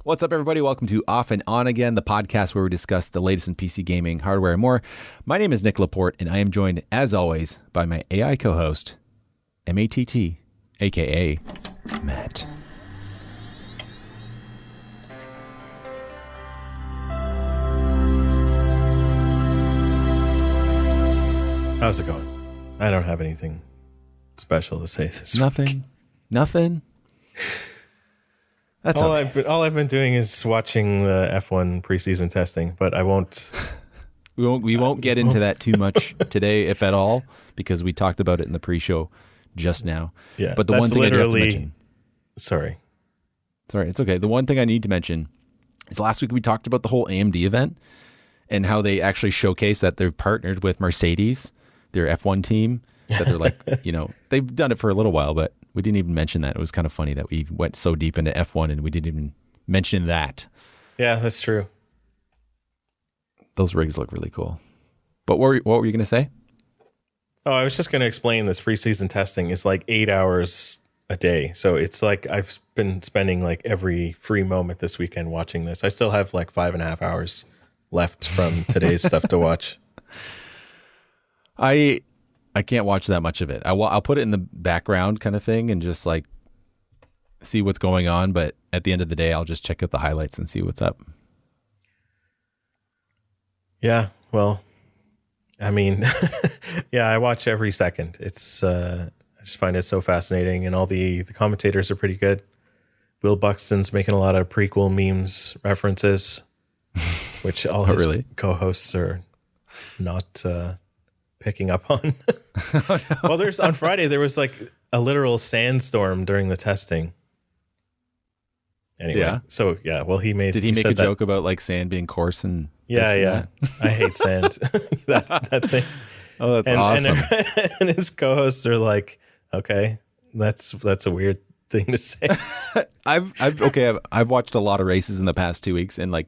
What's up, everybody? Welcome to Off and On Again, the podcast where we discuss the latest in PC gaming, hardware, and more. My name is Nick Laporte, and I am joined, as always, by my AI co-host, M-A-T-T, a.k.a. Matt. How's it going? I don't have anything special to say this week. Nothing? That's all I've been doing is watching the F1 preseason testing, but I won't. We won't get into that too much today, if at all, because we talked about it in the pre-show just now. Yeah, but the one thing I do have to mention. Sorry, it's okay. The one thing I need to mention is last week we talked about the whole AMD event and how they actually showcased that they've partnered with Mercedes, their F1 team. That they're like, they've done it for a little while, but we didn't even mention that. It was kind of funny that we went so deep into F1 and we didn't even mention that. Yeah, that's true. Those rigs look really cool. But what were you going to say? Oh, I was just going to explain this preseason testing is like 8 hours a day. So it's like I've been spending like every free moment this weekend watching this. I still have like 5.5 hours left from today's stuff to watch. I can't watch that much of it. I'll put it in the background kind of thing and just like see what's going on. But at the end of the day, I'll just check out the highlights and see what's up. Yeah, well, I mean, yeah, I watch every second. It's I just find it so fascinating, and all the commentators are pretty good. Will Buxton's making a lot of prequel memes references, which all his co-hosts are not picking up on. Oh, no. Well, on Friday there was like a literal sandstorm during the testing. Anyway, yeah. So yeah, well, Did he make a joke about like sand being coarse and yeah. I hate sand. that thing. Oh, that's awesome. And his co-hosts are like, okay, that's a weird thing to say. I've watched a lot of races in the past 2 weeks, and like,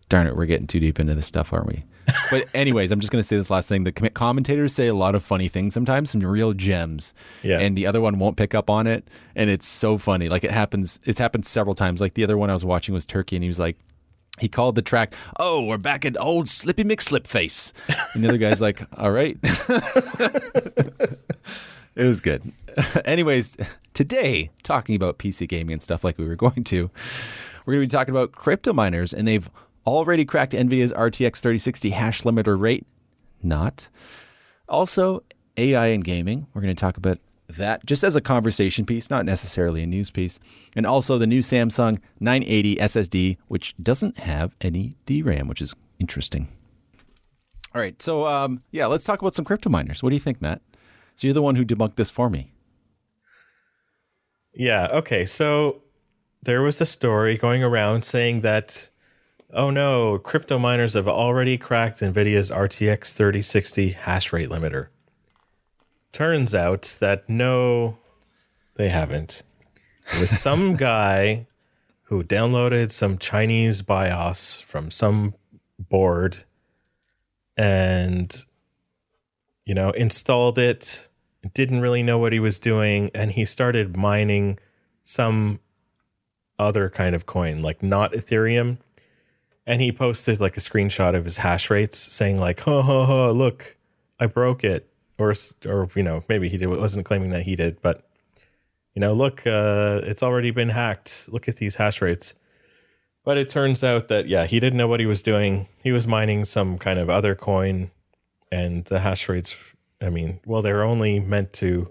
darn it, we're getting too deep into this stuff, aren't we? But anyways, I'm just going to say this last thing. The commentators say a lot of funny things sometimes, some real gems. Yeah. And the other one won't pick up on it. And it's so funny. Like it's happened several times. Like the other one I was watching was Turkey, and he was like, he called the track, "Oh, we're back at old Slippy McSlipface." And the other guy's like, "All right." It was good. Anyways, today, talking about PC gaming and stuff like we were going to, we're going to be talking about crypto miners, and they've already cracked Nvidia's RTX 3060 hash limiter rate. Not. Also, AI and gaming. We're going to talk about that just as a conversation piece, not necessarily a news piece. And also the new Samsung 980 SSD, which doesn't have any DRAM, which is interesting. All right. So, let's talk about some crypto miners. What do you think, Matt? So you're the one who debunked this for me. Yeah. Okay. So there was the story going around saying that, oh no, crypto miners have already cracked Nvidia's RTX 3060 hash rate limiter. Turns out that no, they haven't. It was some guy who downloaded some Chinese BIOS from some board and, installed it, didn't really know what he was doing, and he started mining some other kind of coin, like not Ethereum. And he posted like a screenshot of his hash rates saying like, ha, look, I broke it. Or maybe he wasn't claiming that he did, but, look, it's already been hacked. Look at these hash rates. But it turns out that, he didn't know what he was doing. He was mining some kind of other coin, and the hash rates, they're only meant to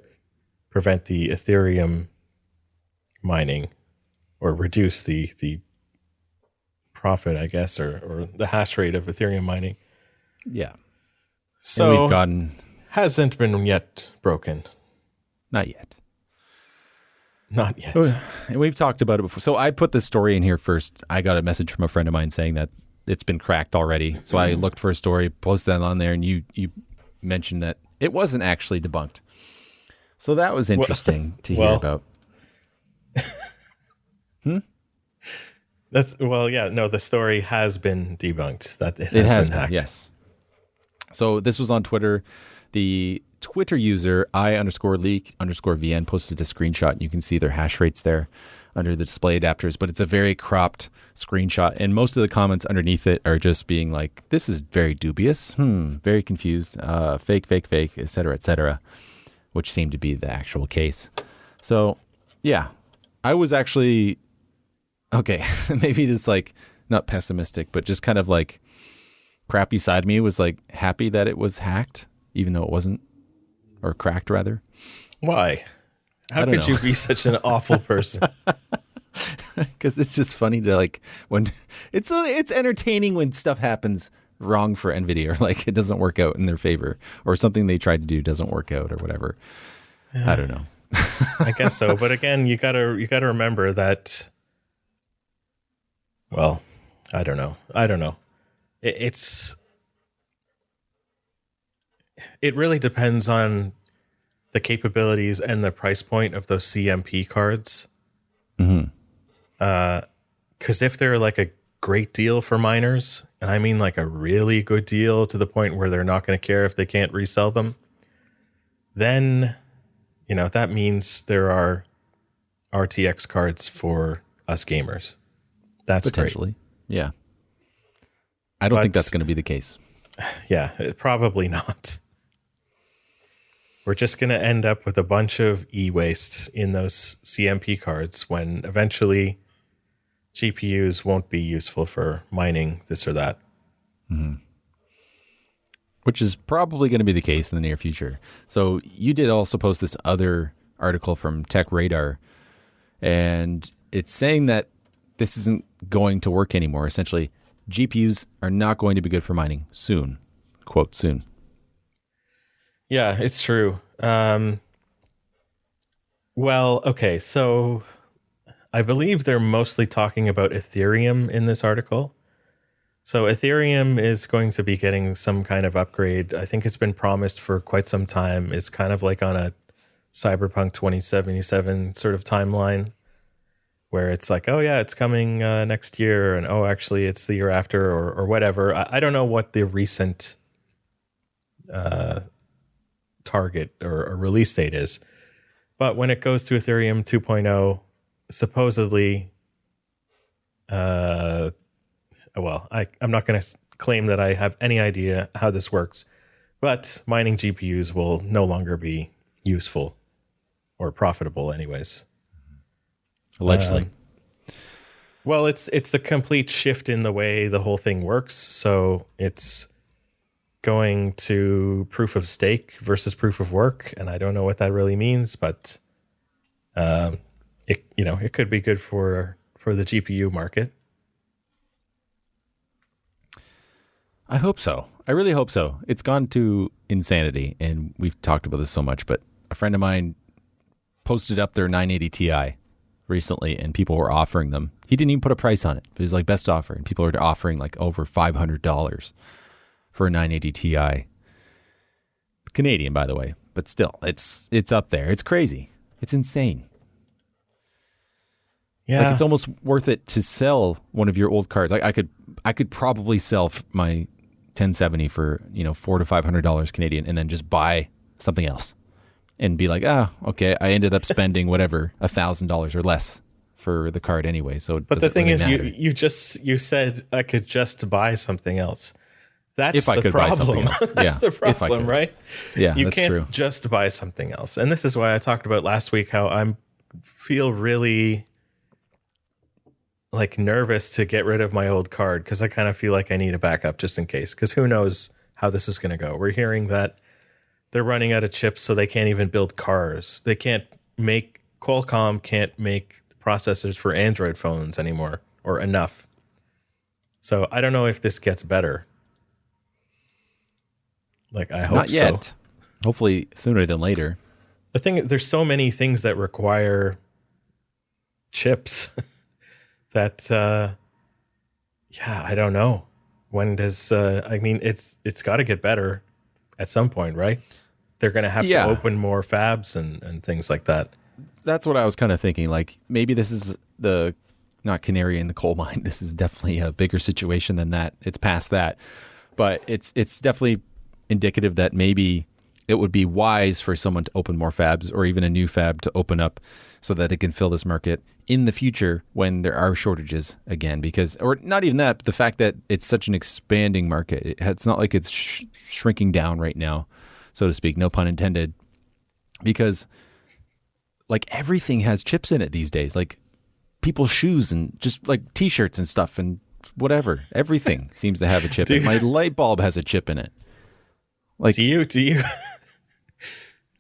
prevent the Ethereum mining or reduce the profit, I guess, or the hash rate of Ethereum mining. Yeah. So hasn't been yet broken. Not yet. And we've talked about it before. So I put this story in here first. I got a message from a friend of mine saying that it's been cracked already. So I looked for a story, posted that on there, and you mentioned that it wasn't actually debunked. So that was interesting to hear about. The story has been debunked. That it has been hacked. Yes. So this was on Twitter. the Twitter user I_leak_VN posted a screenshot, and you can see their hash rates there under the display adapters, but it's a very cropped screenshot, and most of the comments underneath it are just being like, this is very dubious, very confused, fake, etc., which seemed to be the actual case. So, yeah, I was actually, okay, maybe this like, not pessimistic, but just kind of like crappy side of me was like happy that it was hacked, even though it wasn't, or cracked rather. Why? How could you be such an awful person? Because it's just funny to like when it's entertaining when stuff happens wrong for Nvidia, or like it doesn't work out in their favor, or something they tried to do doesn't work out, or whatever. I don't know. I guess so, but again, you gotta remember that. Well, I don't know. It really depends on the capabilities and the price point of those CMP cards. Mm-hmm. Because if they're like a great deal for miners, and I mean like a really good deal to the point where they're not going to care if they can't resell them, then, that means there are RTX cards for us gamers. That's potentially great. Yeah. I don't think that's going to be the case. Yeah, probably not. We're just going to end up with a bunch of e-waste in those CMP cards when eventually GPUs won't be useful for mining this or that. Mm-hmm. Which is probably going to be the case in the near future. So you did also post this other article from Tech Radar, and it's saying that this isn't going to work anymore. Essentially, GPUs are not going to be good for mining soon. Quote, soon. Yeah, it's true. Well, okay, so I believe they're mostly talking about Ethereum in this article. So Ethereum is going to be getting some kind of upgrade. I think it's been promised for quite some time. It's kind of like on a Cyberpunk 2077 sort of timeline where it's like, oh yeah, it's coming next year, and oh, actually it's the year after, or whatever. I don't know what the recent target or release date is, but when it goes to Ethereum 2.0, supposedly, I'm not going to claim that I have any idea how this works, but mining GPUs will no longer be useful or profitable anyways. Allegedly. Well, it's a complete shift in the way the whole thing works. So it's going to proof of stake versus proof of work, and I don't know what that really means, but it could be good for the GPU market. I hope so. I really hope so. It's gone to insanity, and we've talked about this so much, but a friend of mine posted up their 980 Ti recently, and people were offering them. He didn't even put a price on it. It was like best offer, and people were offering like over $500 for a 980 Ti. Canadian, by the way, but still, it's up there. It's crazy. It's insane. Yeah, like it's almost worth it to sell one of your old cards. Like I could probably sell my 1070 for $400 to $500 Canadian, and then just buy something else, and be like, okay, I ended up spending whatever $1,000 or less for the card anyway. So, but the thing really is, you said I could just buy something else. That's if I could problem. Buy something else. That's the problem, right? Yeah, you that's can't true. just buy something else. And this is why I talked about last week how I feel really like nervous to get rid of my old card, because I kind of feel like I need a backup just in case, because who knows how this is going to go. We're hearing that they're running out of chips, so they can't even build cars. Qualcomm can't make processors for Android phones anymore, or enough. So I don't know if this gets better. Like, I hope Not yet. so. Hopefully sooner than later. The thing, there's so many things that require chips that, I don't know. When does, it's got to get better at some point, right? They're going to have to open more fabs and things like that. That's what I was kind of thinking. Like, maybe this is not canary in the coal mine. This is definitely a bigger situation than that. It's past that. But it's definitely indicative that maybe it would be wise for someone to open more fabs or even a new fab to open up so that it can fill this market in the future when there are shortages again. Because, or not even that, but the fact that it's such an expanding market. It's not like it's shrinking down right now, so to speak, no pun intended, because like everything has chips in it these days, like people's shoes and just like t-shirts and stuff and whatever. Everything seems to have a chip in it. My light bulb has a chip in it. Like, do you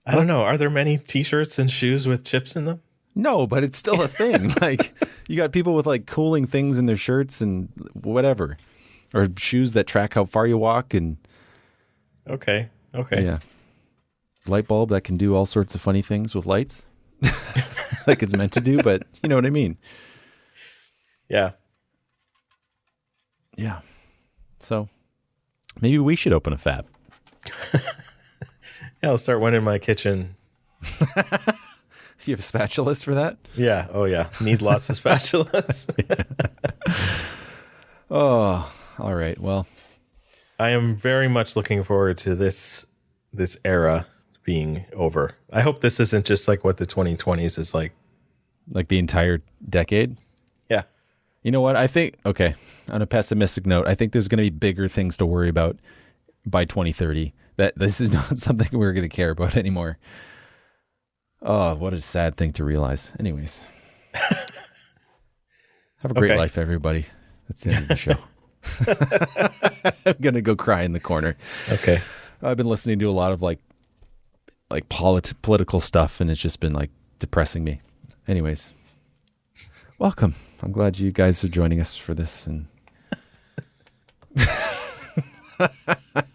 I don't know. Are there many t-shirts and shoes with chips in them? No, but it's still a thing. Like, you got people with like cooling things in their shirts and whatever, or shoes that track how far you walk. And okay. Yeah, light bulb that can do all sorts of funny things with lights, like it's meant to do. But you know what I mean? Yeah. So maybe we should open a fab. Yeah, I'll start one in my kitchen. You have spatulas for that? Yeah. Oh, yeah. Need lots of spatulas. Oh, all right. Well, I am very much looking forward to this era being over. I hope this isn't just like what the 2020s is like. Like the entire decade? Yeah. You know what? I think, okay, on a pessimistic note, I think there's going to be bigger things to worry about by 2030. That this is not something we're going to care about anymore. Oh, what a sad thing to realize. Anyways. Have a great life, everybody. That's the end of the show. I'm going to go cry in the corner. Okay. I've been listening to a lot of like political stuff, and it's just been like depressing me. Anyways, welcome. I'm glad you guys are joining us for this. And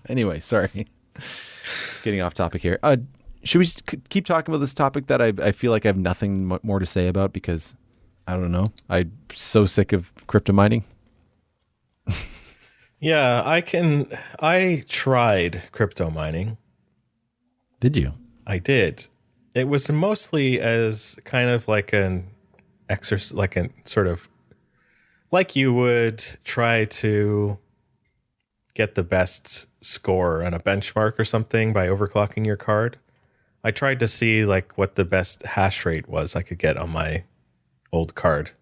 anyway, sorry. Getting off topic here. Should we just keep talking about this topic that I feel like I have nothing more to say about because, I don't know, I'm so sick of crypto mining? Yeah, I tried crypto mining. Did you? I did. It was mostly as kind of like an exercise, like a sort of like you would try to get the best score on a benchmark or something by overclocking your card. I tried to see like what the best hash rate was I could get on my old card.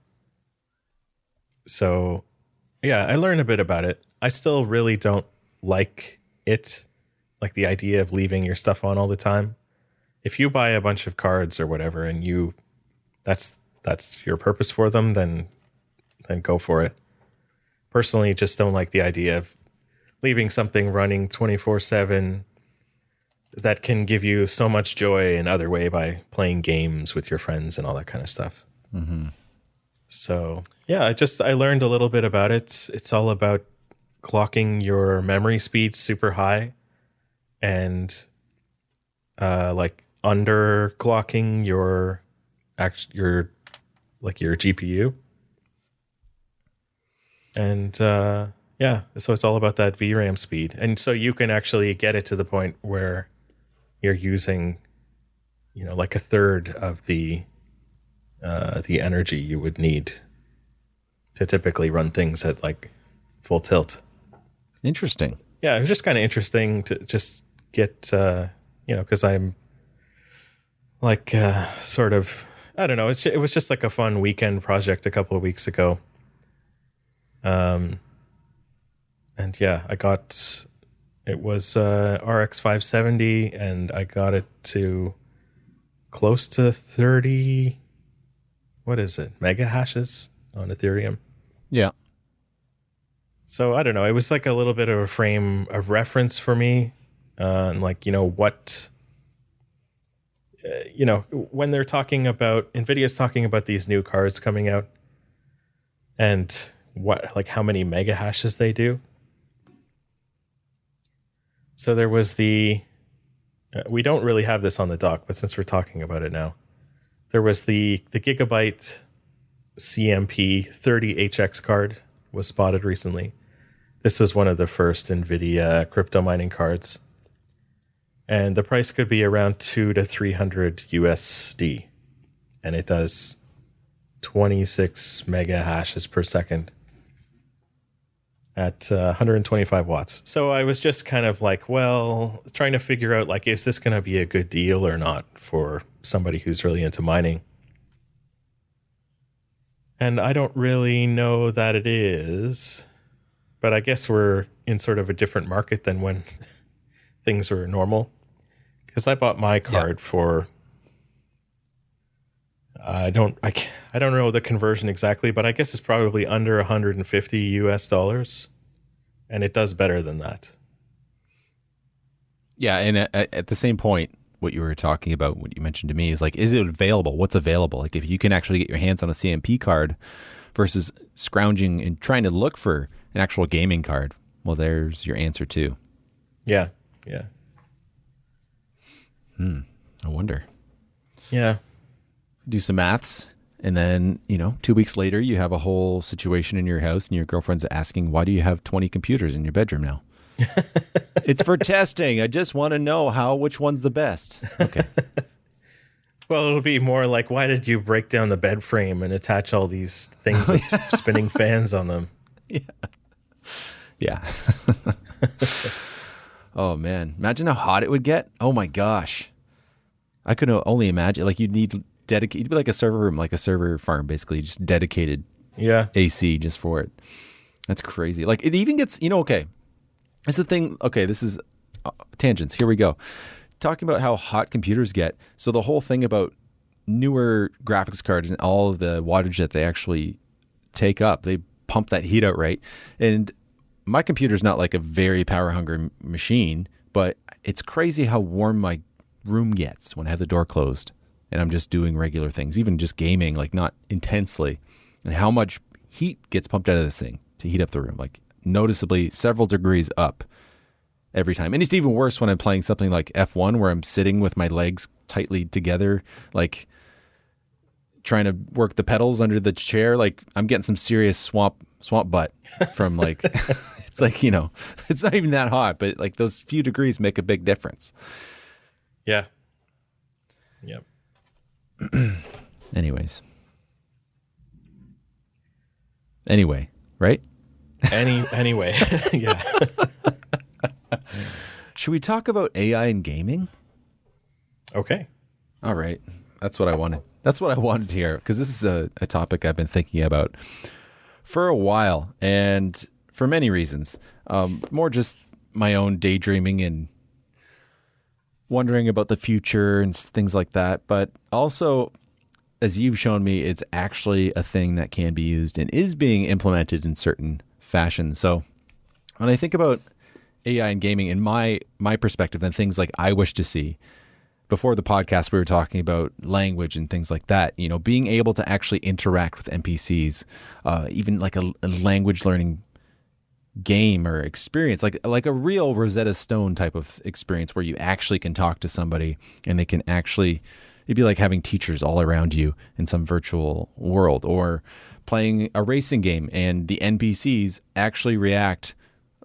So, yeah, I learned a bit about it. I still really don't like it, like the idea of leaving your stuff on all the time. If you buy a bunch of cards or whatever and that's your purpose for them, then go for it. Personally, just don't like the idea of leaving something running 24/7 that can give you so much joy in other way by playing games with your friends and all that kind of stuff. Mm-hmm. So yeah, I learned a little bit about it. It's all about clocking your memory speed super high and like underclocking your GPU. And yeah, so it's all about that VRAM speed. And so you can actually get it to the point where you're using, like a third of the energy you would need to typically run things at like full tilt. Interesting. Yeah, it was just kind of interesting to just get, because I'm like sort of, I don't know, it was just like a fun weekend project a couple of weeks ago. And yeah, it was RX 570 and I got it to close to 30, what is it, mega hashes on Ethereum. Yeah. So I don't know, it was like a little bit of a frame of reference for me. And like, what, when they're talking about, Nvidia's talking about these new cards coming out and how many mega hashes they do. So there was we don't really have this on the dock, but since we're talking about it now, there was the Gigabyte CMP 30HX card was spotted recently. This was one of the first Nvidia crypto mining cards. And the price could be around 200 to 300 USD. And it does 26 mega hashes per second. at 125 watts. So I was just kind of like, well, trying to figure out, like, is this going to be a good deal or not for somebody who's really into mining? And I don't really know that it is, but I guess we're in sort of a different market than when things were normal. Because I bought my card for, I don't know the conversion exactly, but I guess it's probably under 150 US dollars, and it does better than that. Yeah, and at the same point, what you were talking about, what you mentioned to me is like, is it available? What's available? Like, if you can actually get your hands on a CMP card versus scrounging and trying to look for an actual gaming card, well, there's your answer too. Yeah. I wonder. Yeah. Do some maths, and then 2 weeks later, you have a whole situation in your house, and your girlfriend's asking, "Why do you have 20 computers in your bedroom now?" It's for testing. I just want to know which one's the best. Okay. Well, it'll be more like, why did you break down the bed frame and attach all these things with spinning fans on them? Yeah. Oh, man. Imagine how hot it would get. Oh, my gosh. I could only imagine. Like, you'd be like a server room, like a server farm, basically, just dedicated AC just for it. That's crazy. Like, it even gets, okay. That's the thing. Okay, this is tangents. Here we go. Talking about how hot computers get. So the whole thing about newer graphics cards and all of the wattage that they actually take up, they pump that heat out, right? And my computer's not like a very power hungry machine, but it's crazy how warm my room gets when I have the door closed and I'm just doing regular things, even just gaming, like not intensely, and how much heat gets pumped out of this thing to heat up the room, like noticeably several degrees up every time. And it's even worse when I'm playing something like F1, where I'm sitting with my legs tightly together, like trying to work the pedals under the chair. Like I'm getting some serious swamp butt from like, it's like, it's not even that hot, but like those few degrees make a big difference. Yeah. Yep. Anyway, right? Anyway. Yeah. Should we talk about AI in gaming? Okay. All right. That's what I wanted. That's what I wanted to hear, because this is a topic I've been thinking about for a while, and for many reasons. More just my own daydreaming and wondering about the future and things like that. But also, as you've shown me, it's actually a thing that can be used and is being implemented in certain fashion. So when I think about AI in gaming, in my perspective, and things like I wish to see, before the podcast, we were talking about language and things like that. Being able to actually interact with NPCs, even like a language learning game or experience, like a real Rosetta Stone type of experience where you actually can talk to somebody and they can actually, it'd be like having teachers all around you in some virtual world, or playing a racing game and the NPCs actually react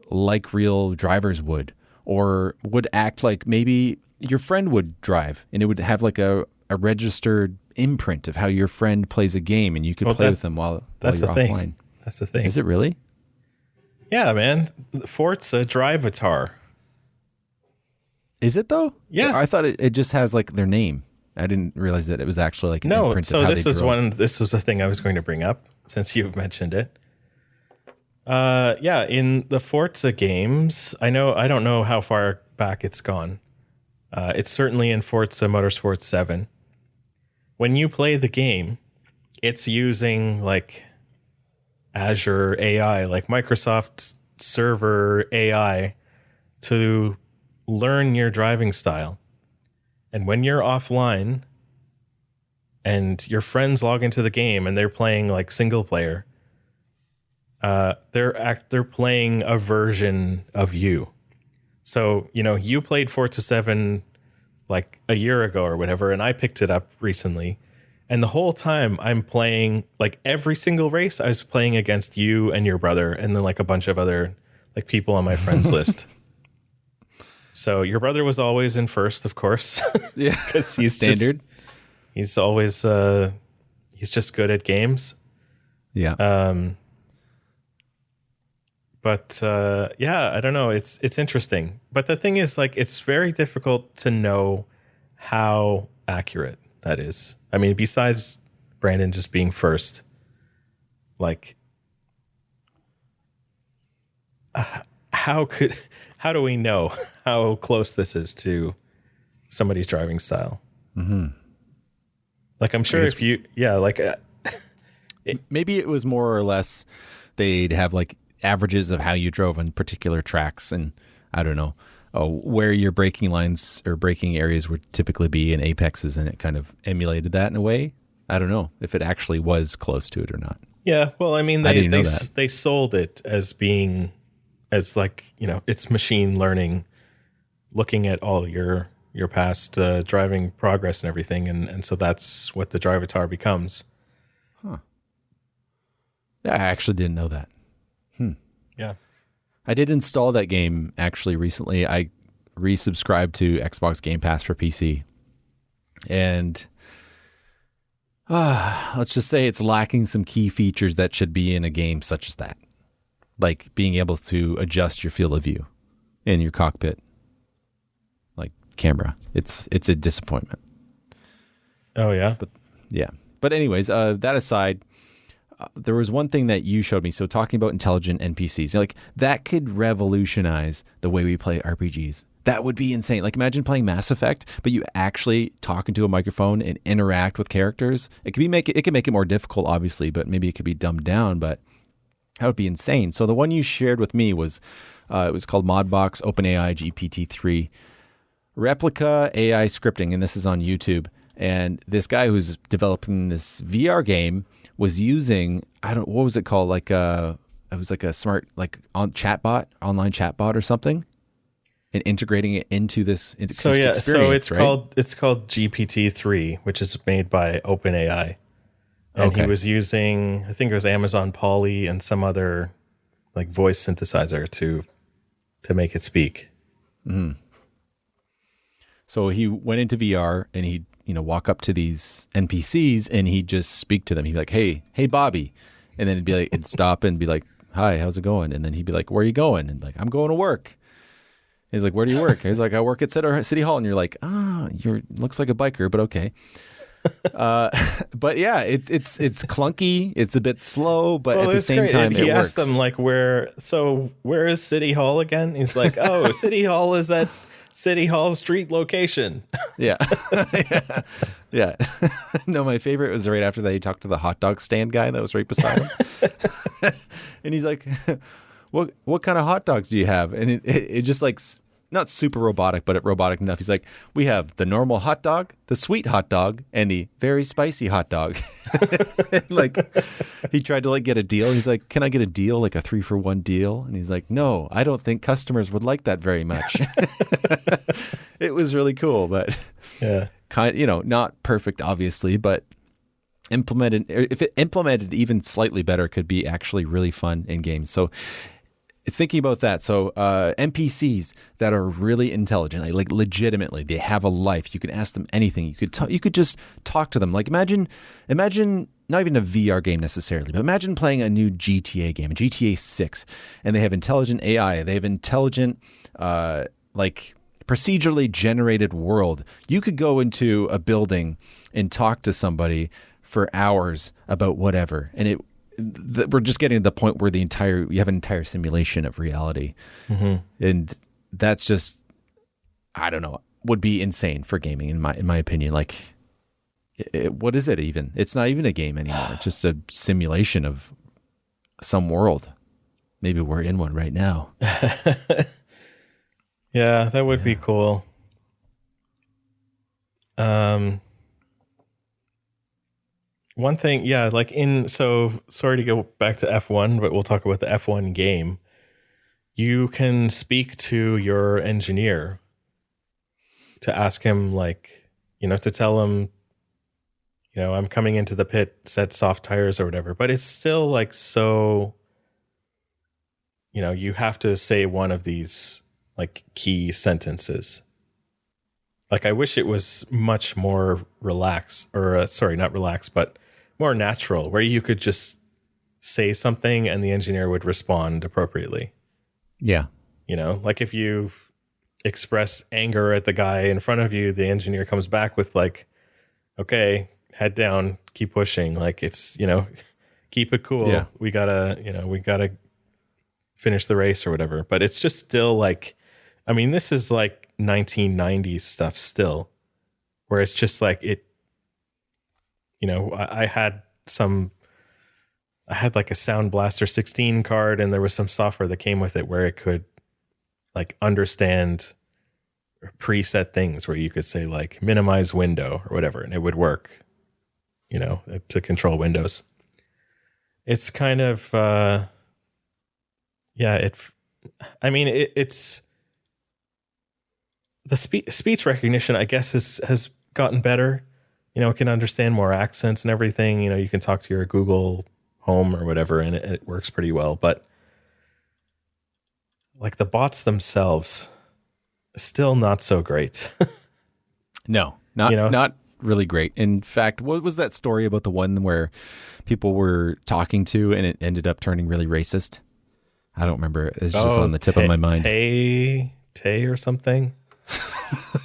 like real drivers would, or would act like maybe your friend would drive, and it would have like a registered imprint of how your friend plays a game, and you could play with them while you're offline. That's the thing. Is it really? Yeah, man. Forza Drivatar. Is it though? Yeah. I thought it just has like their name. I didn't realize that it was actually like an imprint of how this they was drove. this was a thing I was going to bring up since you've mentioned it. Yeah, in the Forza games, I don't know how far back it's gone. It's certainly in Forza Motorsport 7. When you play the game, it's using like Azure AI, like Microsoft server AI, to learn your driving style. And when you're offline and your friends log into the game and they're playing like single player, they're playing a version of you. So, you played Forza 7 like a year ago or whatever, and I picked it up recently. And the whole time I'm playing, like every single race, I was playing against you and your brother, and then like a bunch of other like people on my friends list. So your brother was always in first, of course. Yeah, because he's standard. He's always he's just good at games. Yeah. But yeah, I don't know. It's interesting. But the thing is, like, it's very difficult to know how accurate that is. I mean, besides Brandon just being first, like, how do we know how close this is to somebody's driving style? Mm-hmm. Like, I'm sure if you, yeah, like, maybe it was more or less they'd have like averages of how you drove on particular tracks, and I don't know where your braking lines or braking areas would typically be in apexes, and it kind of emulated that in a way. I don't know if it actually was close to it or not. yeah. Well, I mean, I didn't know that. they sold it as being as like, you know, it's machine learning, looking at all your past driving progress and everything, and so that's what the Drivatar becomes. Huh. Yeah, I actually didn't know that. Yeah. I did install that game actually recently. I resubscribed to Xbox Game Pass for PC. And let's just say it's lacking some key features that should be in a game such as that. Like being able to adjust your field of view in your cockpit, like camera. It's a disappointment. Oh, yeah. But yeah. But anyways, that aside, there was one thing that you showed me. So talking about intelligent NPCs, like that could revolutionize the way we play RPGs. That would be insane. Like imagine playing Mass Effect, but you actually talk into a microphone and interact with characters. It could make it more difficult, obviously, but maybe it could be dumbed down. But that would be insane. So the one you shared with me was it was called Modbox OpenAI GPT-3 Replica AI Scripting, and this is on YouTube. And this guy who's developing this VR game was using, what was it called? It was like a smart, like online chatbot or something, and integrating it into this experience. So it's right? called GPT-3, which is made by OpenAI. And Okay. he was using, I think it was Amazon Polly and some other like voice synthesizer to make it speak. Mm-hmm. So he went into VR and he'd, walk up to these NPCs and he'd just speak to them. He'd be like, hey, Bobby. And then it'd stop and be like, hi, how's it going? And then he'd be like, where are you going? And like, I'm going to work. He's like, where do you work? He's like, I work at City Hall. And you're like, looks like a biker, but okay. But yeah, it's clunky. It's a bit slow, but at the same time, he it asked works. them like, where is City Hall again? He's like, oh, City Hall is at City Hall Street location. Yeah. Yeah. No, my favorite was right after that. He talked to the hot dog stand guy that was right beside him. And he's like, what kind of hot dogs do you have? And it just like, not super robotic, but robotic enough. He's like, we have the normal hot dog, the sweet hot dog, and the very spicy hot dog. Like he tried to like get a deal. He's like, can I get a deal, like a 3-for-1 deal? And he's like, no, I don't think customers would like that very much. It was really cool, but yeah, not perfect, obviously, but if it implemented even slightly better, could be actually really fun in games. So thinking about that, so NPCs that are really intelligent, like legitimately, they have a life. You can ask them anything. You could just talk to them. Like imagine not even a VR game necessarily, but imagine playing a new GTA game, a GTA 6, and they have intelligent AI. They have intelligent, like procedurally generated world. You could go into a building and talk to somebody for hours about whatever, and we're just getting to the point where you have an entire simulation of reality. Mm-hmm. And that's just, I don't know, would be insane for gaming in my opinion. Like, what is it even? It's not even a game anymore. It's just a simulation of some world. Maybe we're in one right now. Yeah, that would be cool. One thing, yeah, sorry to go back to F1, but we'll talk about the F1 game. You can speak to your engineer to ask him, like, to tell him, I'm coming into the pit, set soft tires or whatever. But it's still like so, you have to say one of these like key sentences. Like, I wish it was much more relaxed, or sorry, not relaxed, but more natural, where you could just say something and the engineer would respond appropriately. Yeah. You know, like if you express anger at the guy in front of you, the engineer comes back with like, okay, head down, keep pushing. Like it's, you know, keep it cool. Yeah. We gotta finish the race or whatever. But it's just still like, I mean, this is like 1990s stuff still, where it's just like it, you know, I had like a Sound Blaster 16 card, and there was some software that came with it where it could like understand preset things where you could say like minimize window or whatever, and it would work, you know, to control windows. It's kind of, it's the speech recognition, I guess, has gotten better. You know, it can understand more accents and everything. You know, you can talk to your Google Home or whatever, and it works pretty well. But like the bots themselves, still not so great. No, not really great. In fact, what was that story about the one where people were talking to and it ended up turning really racist? I don't remember. It's just on the tip of my mind. Tay or something.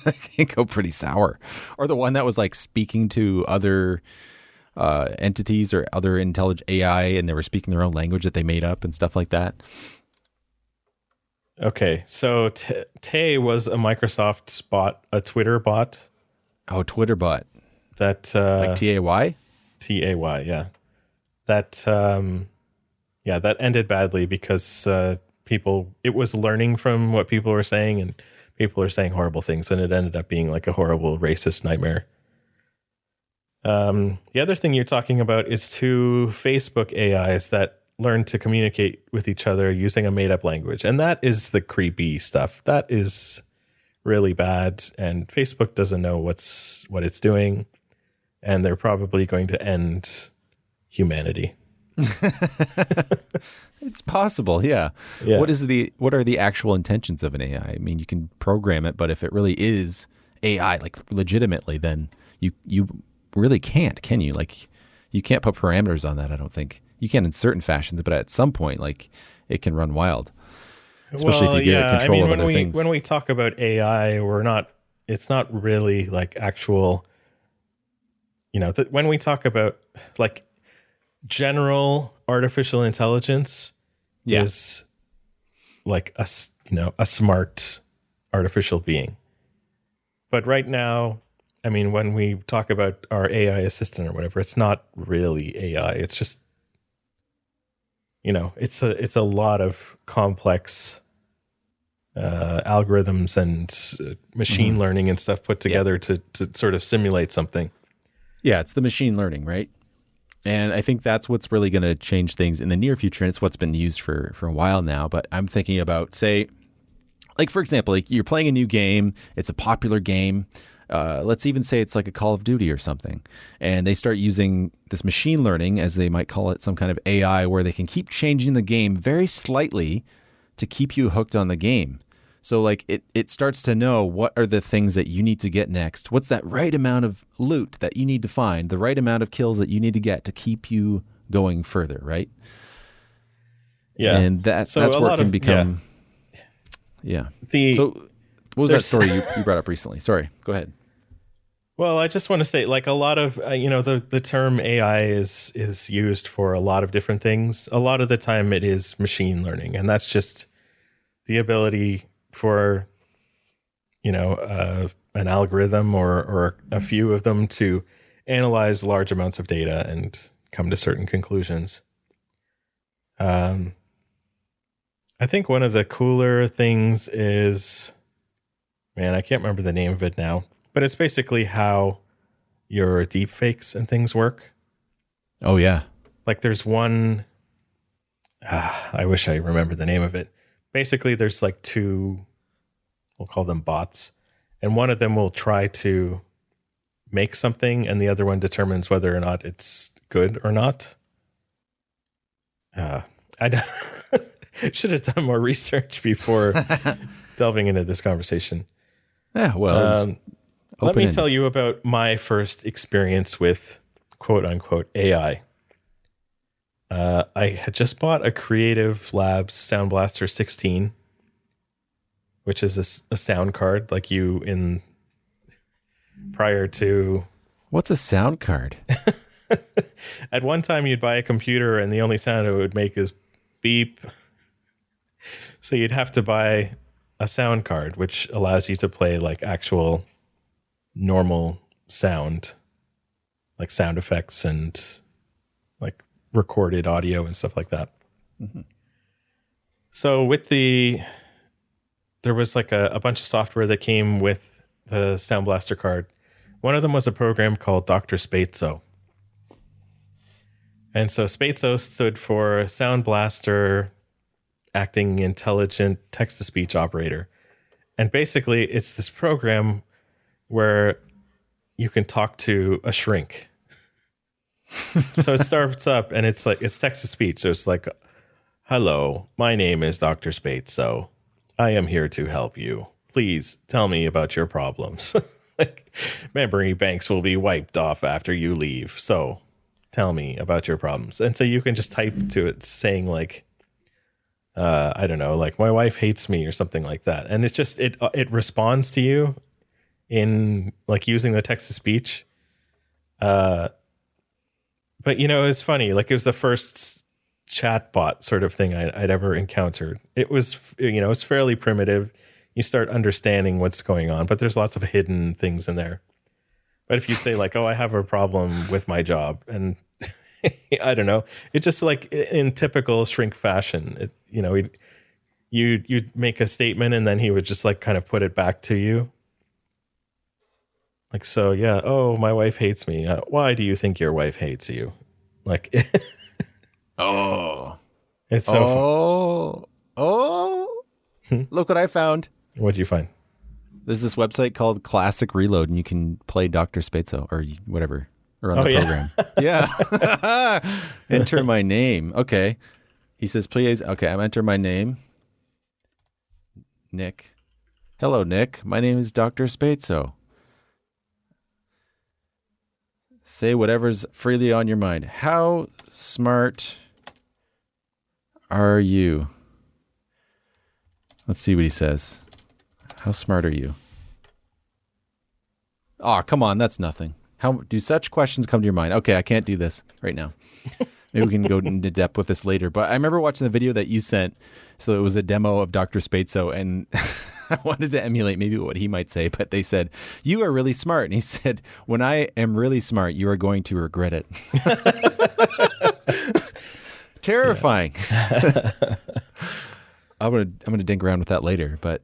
It can go pretty sour. Or the one that was like speaking to other entities or other intelligent AI, and they were speaking their own language that they made up and stuff like that. Okay, so Tay was a Microsoft bot, a Twitter bot. Oh, Twitter bot. That like TAY? TAY, yeah. That that ended badly because it was learning from what people were saying, and people are saying horrible things, and it ended up being like a horrible racist nightmare. The other thing you're talking about is two Facebook AIs that learn to communicate with each other using a made-up language, and that is the creepy stuff. That is really bad, and Facebook doesn't know what it's doing, and they're probably going to end humanity. It's possible, yeah. Yeah. What are the actual intentions of an AI? I mean, you can program it, but if it really is AI, like legitimately, then you really can't, can you? Like, you can't put parameters on that, I don't think. You can in certain fashions, but at some point, like, it can run wild. Especially if you get control of other things. When we talk about AI, it's not really like actual, you know, when we talk about like general artificial intelligence is like a smart artificial being. But right now, I mean, when we talk about our AI assistant or whatever, it's not really AI. It's just, you know, it's a lot of complex algorithms and machine learning and stuff put together to sort of simulate something. Yeah, it's the machine learning, right? And I think that's what's really going to change things in the near future. And it's what's been used for a while now. But I'm thinking about, say, like, for example, like you're playing a new game. It's a popular game. Let's even say it's like a Call of Duty or something. And they start using this machine learning, as they might call it, some kind of AI, where they can keep changing the game very slightly to keep you hooked on the game. So like it starts to know what are the things that you need to get next. What's that right amount of loot that you need to find, the right amount of kills that you need to get to keep you going further, right? Yeah. And that's where it can become... Yeah. So what was that story you brought up recently? Sorry, go ahead. Well, I just want to say, like, a lot of, the term AI is used for a lot of different things. A lot of the time it is machine learning, and that's just the ability for, an algorithm or a few of them to analyze large amounts of data and come to certain conclusions. I think one of the cooler things is, man, I can't remember the name of it now, but it's basically how your deep fakes and things work. Oh, yeah. Like there's one, I wish I remember the name of it. Basically, there's like two, we'll call them bots, and one of them will try to make something, and the other one determines whether or not it's good or not. I should have done more research before delving into this conversation. Yeah, well, let me tell you about my first experience with quote unquote AI. I had just bought a Creative Labs Sound Blaster 16, which is a sound card like you in prior to. What's a sound card? At one time, you'd buy a computer and the only sound it would make is beep. So you'd have to buy a sound card, which allows you to play like actual normal sound, like sound effects and like recorded audio and stuff like that. Mm-hmm. So there was like a bunch of software that came with the Sound Blaster card. One of them was a program called Dr. Sbaitso. And so Sbaitso stood for Sound Blaster Acting Intelligent Text-to-Speech Operator. And basically, it's this program where you can talk to a shrink. So it starts up and it's text-to-speech. So it's like, hello, my name is Dr. Sbaitso. I am here to help you. Please tell me about your problems. Like, memory banks will be wiped off after you leave. So tell me about your problems. And so you can just type to it saying like, I don't know, like my wife hates me or something like that. And it's just, it responds to you in like using the text to speech. But it's funny. Like it was the first chatbot sort of thing I'd ever encountered. It was, it's fairly primitive. You start understanding what's going on, but there's lots of hidden things in there. But if you'd say like, oh, I have a problem with my job, and I don't know, it's just like in typical shrink fashion, you'd make a statement and then he would just like kind of put it back to you. Like, so yeah, oh, my wife hates me. Why do you think your wife hates you? Like, oh, it's so Look what I found. What'd you find? There's this website called Classic Reload, and you can play Dr. Sbaitso or whatever, or on the program. Yeah. Enter my name. Okay. He says, please. Okay, I'm enter my name. Nick. Hello, Nick. My name is Dr. Sbaitso. Say whatever's freely on your mind. How smart are you? Let's see what he says. How smart are you? Oh, come on. That's nothing. How do such questions come to your mind? Okay, I can't do this right now. Maybe we can go into depth with this later. But I remember watching the video that you sent. So it was a demo of Dr. Sbaitso, and I wanted to emulate maybe what he might say. But they said, you are really smart. And he said, when I am really smart, you are going to regret it. Terrifying. I'm gonna dink around with that later, but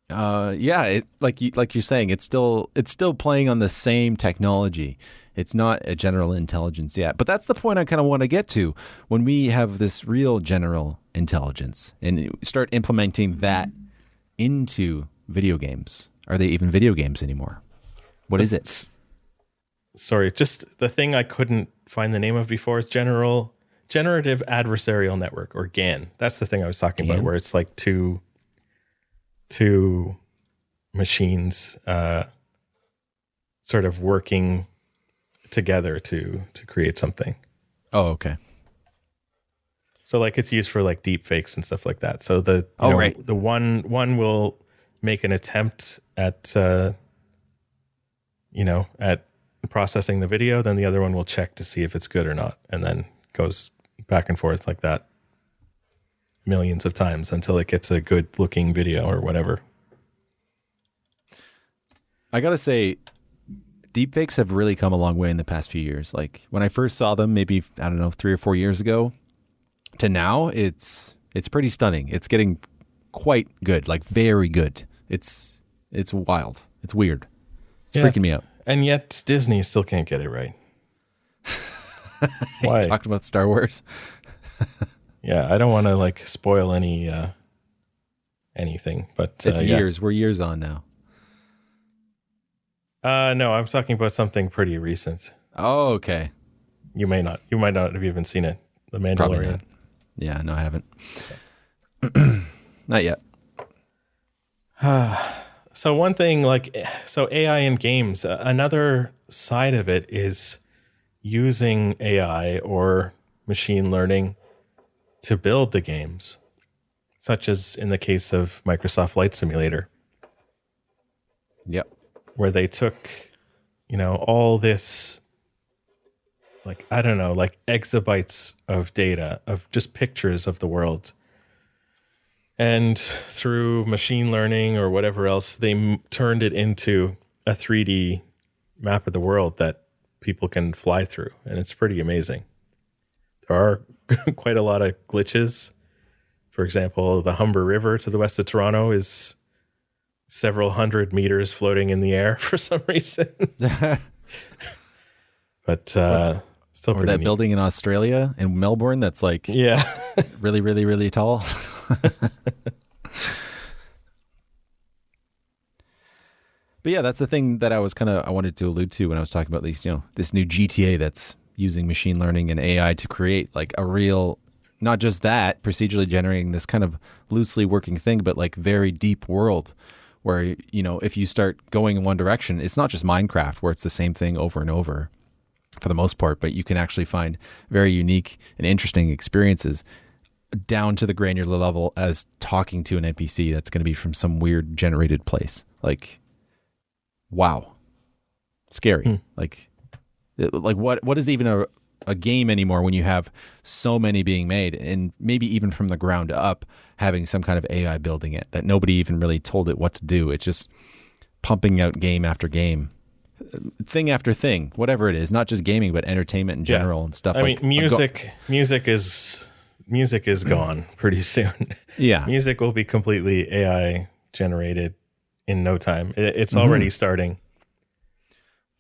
like you're saying, it's still playing on the same technology. It's not a general intelligence yet, but that's the point I kind of want to get to when we have this real general intelligence and start implementing that into video games. Are they even video games anymore? What is it? Sorry, just the thing I couldn't find the name of before is Generative Adversarial Network, or GAN. That's the thing I was talking about, where it's like two machines sort of working together to create something. Oh, okay. So like it's used for like deep fakes and stuff like that. So the one will make an attempt at at processing the video, then the other one will check to see if it's good or not, and then goes back and forth like that millions of times until it gets a good looking video or whatever. I gotta say, deepfakes have really come a long way in the past few years. Like when I first saw them, maybe, I don't know, 3 or 4 years ago, to now, it's pretty stunning. It's getting quite good, like very good. It's wild. It's weird. It's freaking me out. And yet Disney still can't get it right. Why? Talking about Star Wars. Yeah, I don't want to like spoil anything, but it's years. We're years on now. No, I'm talking about something pretty recent. Oh, okay. You might not have even seen it. The Mandalorian. Probably not. Yeah, no, I haven't. Not yet. So one thing, so AI in games, another side of it is using AI or machine learning to build the games, such as in the case of Microsoft Flight Simulator. Yep. Where they took, all this, I don't know, exabytes of data, of just pictures of the world. And through machine learning or whatever else, they turned it into a 3D map of the world that people can fly through. And it's pretty amazing. There are quite a lot of glitches. For example, the Humber River to the west of Toronto is several hundred meters floating in the air for some reason. But still or pretty that neat. building in Australia, in Melbourne, that's Yeah. really, really, really tall. But yeah, that's the thing that I wanted to allude to when I was talking about these, this new GTA that's using machine learning and AI to create a real, not just that procedurally generating this kind of loosely working thing, but very deep world where, if you start going in one direction, it's not just Minecraft where it's the same thing over and over for the most part, but you can actually find very unique and interesting experiences down to the granular level as talking to an NPC that's going to be from some weird generated place. Wow. Scary. What is even a game anymore when you have so many being made, and maybe even from the ground up having some kind of AI building it that nobody even really told it what to do. It's just pumping out game after game, thing after thing, whatever it is, not just gaming, but entertainment in general and stuff. I mean, music is gone pretty soon. Yeah. Music will be completely AI generated in no time. It's already starting.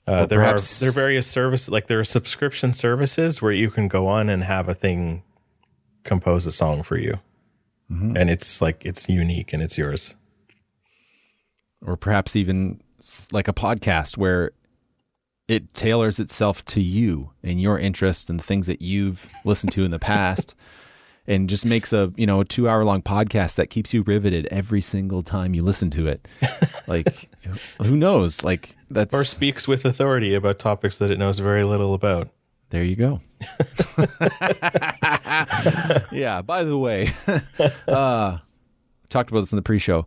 There are various services, there are subscription services where you can go on and have a thing compose a song for you. Mm-hmm. And it's unique and it's yours. Or perhaps even a podcast where it tailors itself to you and your interests and things that you've listened to in the past, and just makes a 2-hour-long podcast that keeps you riveted every single time you listen to it. Who knows? That's, or speaks with authority about topics that it knows very little about. There you go. Yeah. By the way, talked about this in the pre-show.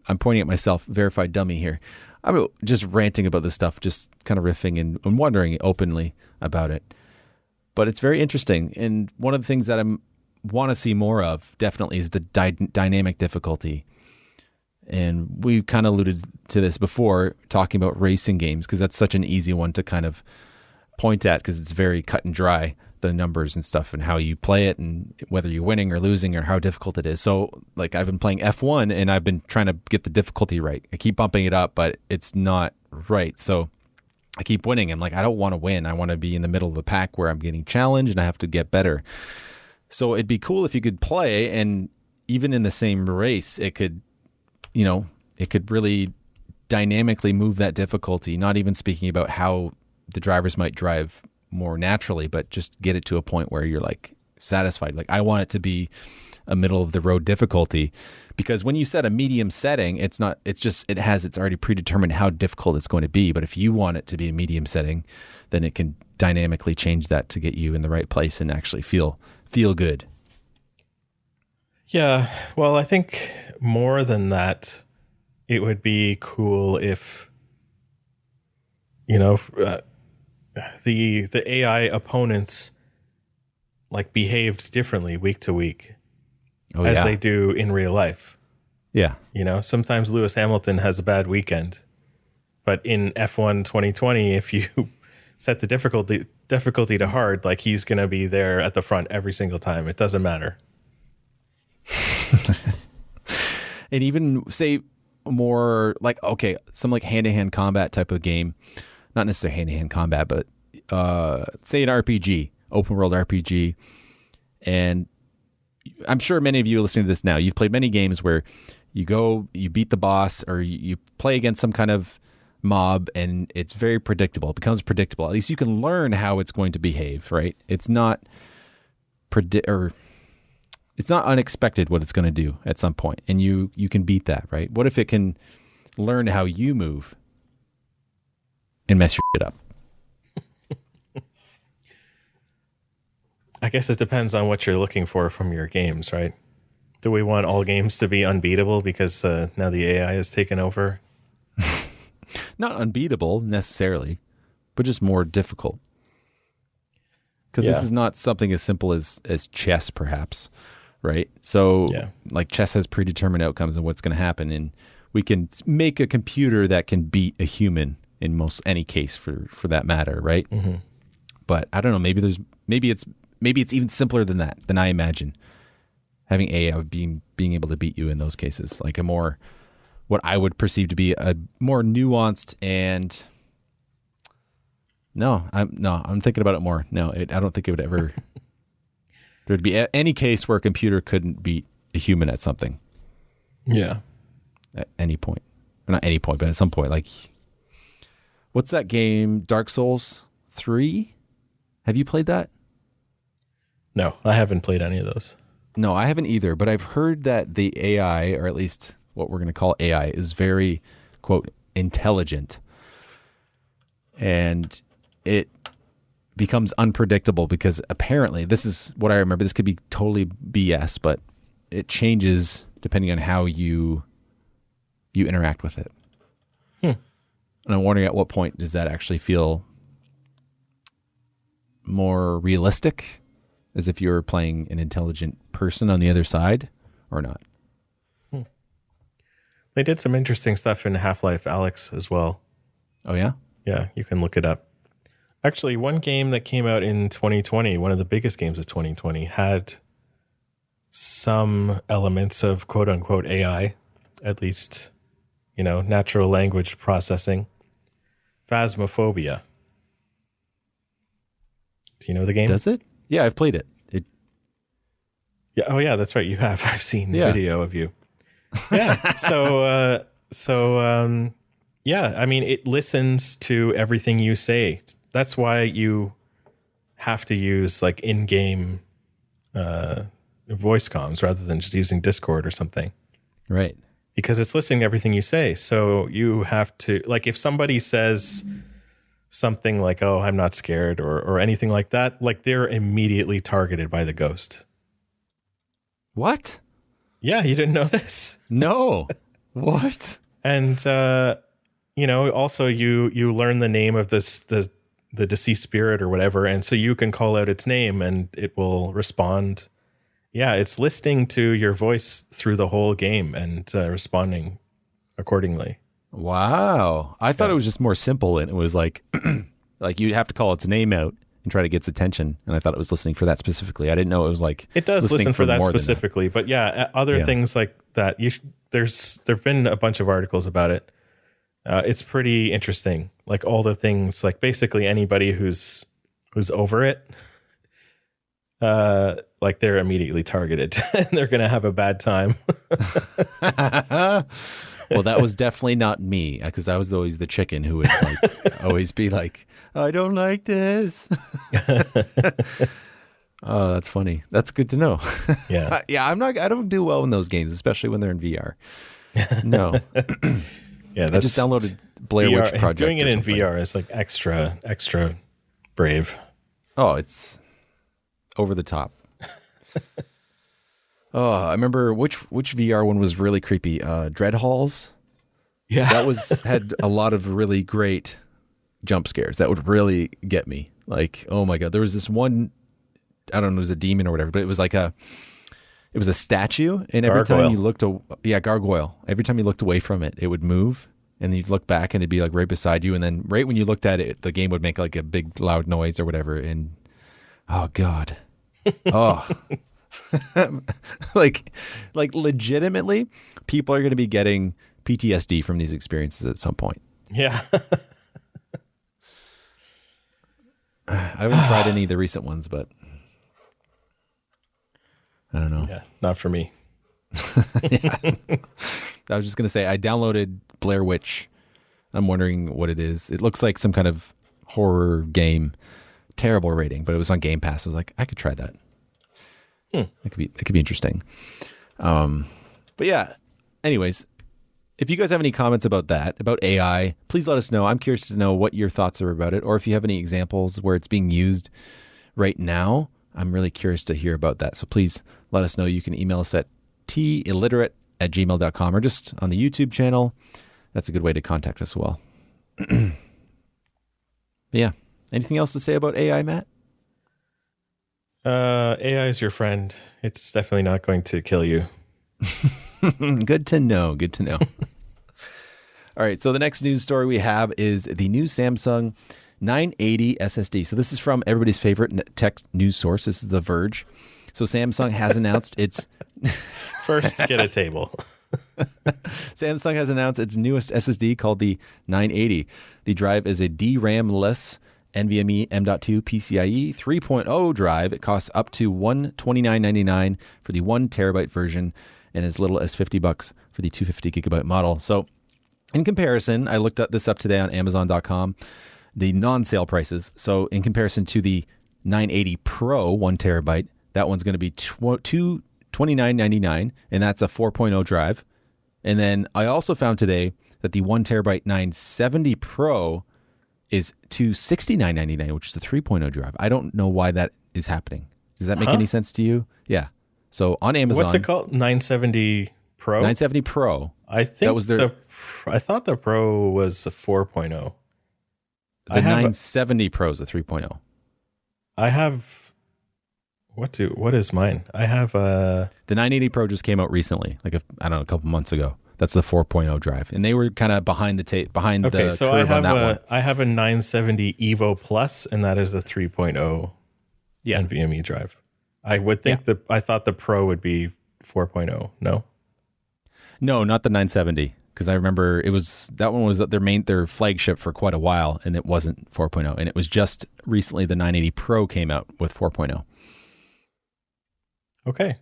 I'm pointing at myself, verified dummy here. I'm just ranting about this stuff, just kind of riffing and wondering openly about it. But it's very interesting. And one of the things that I want to see more of definitely is the dynamic difficulty. And we kind of alluded to this before, talking about racing games, because that's such an easy one to kind of point at, because it's very cut and dry, the numbers and stuff and how you play it and whether you're winning or losing or how difficult it is. So I've been playing F1 and I've been trying to get the difficulty right. I keep bumping it up, but it's not right. So I keep winning. I'm I don't want to win. I want to be in the middle of the pack where I'm getting challenged and I have to get better. So it'd be cool if you could play, and even in the same race, it could really dynamically move that difficulty, not even speaking about how the drivers might drive more naturally, but just get it to a point where you're satisfied. I want it to be a middle of the road difficulty, because when you set a medium setting, it has already predetermined how difficult it's going to be. But if you want it to be a medium setting, then it can dynamically change that to get you in the right place and actually feel good. Yeah. Well, I think more than that, it would be cool if, the AI opponents behaved differently week to week as they do in real life. Yeah. Sometimes Lewis Hamilton has a bad weekend, but in F1 2020, if you set the difficulty to hard, like, he's going to be there at the front every single time. It doesn't matter. And even say more like, okay, some like hand-to-hand combat type of game, not necessarily hand-to-hand combat, but say an RPG, open world RPG. And I'm sure many of you listening to this now, you've played many games where you go, you beat the boss, or you play against some kind of mob, and it's very predictable. It becomes predictable. At least you can learn how it's going to behave, right? It's not it's not unexpected what it's going to do at some point, and you can beat that, right? What if it can learn how you move and mess your shit up? I guess it depends on what you're looking for from your games, right? Do we want all games to be unbeatable because now the AI has taken over? Not unbeatable necessarily, but just more difficult. Because this is not something as simple as chess, perhaps, right? So, like chess has predetermined outcomes and what's going to happen, and we can make a computer that can beat a human in most any case, for that matter, right? Mm-hmm. But I don't know. Maybe it's even simpler than that. Than I imagine. Having AI being able to beat you in those cases, like what I would perceive to be a more nuanced and. I'm thinking about it more. No, I don't think it would ever. There'd be any case where a computer couldn't beat a human at something. Yeah. At any point, or not any point, but at some point, like, what's that game? Dark Souls 3. Have you played that? No, I haven't played any of those. No, I haven't either. But I've heard that the AI, or at least what we're going to call AI, is very, quote, intelligent, and it becomes unpredictable because apparently, this is what I remember. This could be totally BS, but it changes depending on how you interact with it. And I'm wondering at what point does that actually feel more realistic, as if you were playing an intelligent person on the other side, or not? They did some interesting stuff in Half-Life Alyx as well. Oh, yeah? Yeah, you can look it up. Actually, one game that came out in 2020, one of the biggest games of 2020, had some elements of quote-unquote AI, at least, natural language processing. Phasmophobia. Do you know the game? Does it? Yeah, I've played it. Yeah. Oh, yeah, that's right. You have. I've seen video of you. Yeah. Yeah, I mean, it listens to everything you say. That's why you have to use like in-game voice comms rather than just using Discord or something. Right. Because it's listening to everything you say. So you have to, like, if somebody says something like, oh, I'm not scared or anything like that, like they're immediately targeted by the ghost. What? Yeah, you didn't know this? No. What? And, also you learn the name of the deceased spirit or whatever. And so you can call out its name and it will respond. Yeah, it's listening to your voice through the whole game and responding accordingly. Wow. I thought it was just more simple, and it was like like you'd have to call its name out and try to get its attention. And I thought it was listening for that specifically. I didn't know it was like it does listen for that specifically. But other things like that. There've been a bunch of articles about it. It's pretty interesting. Like all the things, like basically anybody who's over it, like they're immediately targeted and they're going to have a bad time. Well, that was definitely not me, because I was always the chicken who would like always be like, I don't like this. Oh, that's funny. That's good to know. Yeah. Yeah, I don't do well in those games, especially when they're in VR. No. Yeah, I just downloaded Blair Witch Project. Doing it in VR is like extra brave. Oh, it's over the top. Oh, I remember which VR one was really creepy. Dread Halls. Yeah, that had a lot of really great jump scares that would really get me. Like, oh my god, there was this one. I don't know, it was a demon or whatever, but it was a statue, and every time you looked, gargoyle. Every time you looked away from it, it would move, and you'd look back, and it'd be like right beside you, and then right when you looked at it, the game would make like a big loud noise or whatever, and oh god, oh. like legitimately, people are going to be getting PTSD from these experiences at some point. Yeah. I haven't tried any of the recent ones, but I don't know. Yeah, not for me. Yeah. I was just going to say, I downloaded Blair Witch. I'm wondering what it is. It looks like some kind of horror game. Terrible rating, but it was on Game Pass. I was like, I could try that. It could be interesting. But yeah, anyways, if you guys have any comments about that, about AI, please let us know. I'm curious to know what your thoughts are about it, or if you have any examples where it's being used right now, I'm really curious to hear about that. So please let us know. You can email us at tilliterate@gmail.com or just on the YouTube channel. That's a good way to contact us as well. Yeah. Anything else to say about AI, Matt? AI is your friend. It's definitely not going to kill you. Good to know. Good to know. All right. So the next news story we have is the new Samsung 980 SSD. So this is from everybody's favorite tech news source. This is The Verge. So Samsung has announced its... First, get a table. Samsung has announced its newest SSD called the 980. The drive is a DRAM-less NVMe M.2 PCIe 3.0 drive. It costs up to $129.99 for the 1 terabyte version and as little as $50 for the 250 gigabyte model. So in comparison, I looked this up today on Amazon.com, the non-sale prices. So in comparison to the 980 Pro 1 terabyte, that one's going to be $29.99, and that's a 4.0 drive. And then I also found today that the 1 terabyte 970 Pro is $269.99, which is a 3.0 drive. I don't know why that is happening. Does that make any sense to you? Yeah. So on Amazon, what's it called? 970 Pro? 970 Pro. I think that was I thought the Pro was a 4.0. The 970 Pro is a 3.0. I have what is mine? I have the 980 Pro just came out recently, like a couple months ago. That's the 4.0 drive, and they were kind of behind the curve on that one. I have a 970 Evo Plus, and that is the 3.0 NVMe drive. I would think I thought the Pro would be 4.0. No, not the 970, because I remember that one was their flagship for quite a while, and it wasn't 4.0, and it was just recently the 980 Pro came out with 4.0. Okay.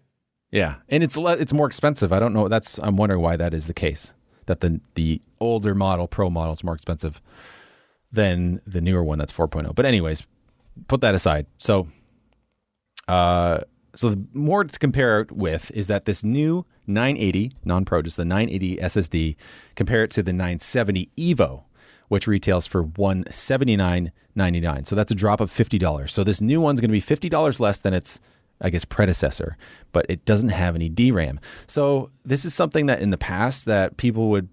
Yeah, and it's more expensive. I don't know. I'm wondering why that is the case. That the older model, Pro model, is more expensive than the newer one that's 4.0. But anyways, put that aside. So the more to compare it with is that this new 980 non-Pro, just the 980 SSD, compare it to the 970 Evo, which retails for $179.99. So that's a drop of $50. So this new one's going to be $50 less than its, I guess, predecessor, but it doesn't have any DRAM. So this is something that in the past that people would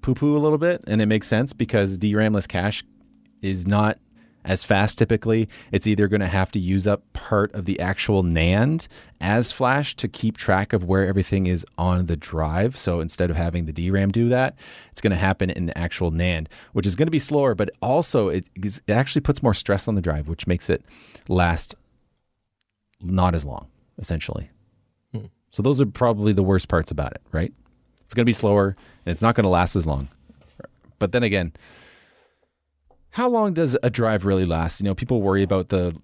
poo-poo a little bit, and it makes sense because DRAM-less cache is not as fast typically. It's either going to have to use up part of the actual NAND as flash to keep track of where everything is on the drive. So instead of having the DRAM do that, it's going to happen in the actual NAND, which is going to be slower, but also it actually puts more stress on the drive, which makes it last not as long, essentially. So those are probably the worst parts about it, right? It's going to be slower and it's not going to last as long. But then again, how long does a drive really last? People worry about the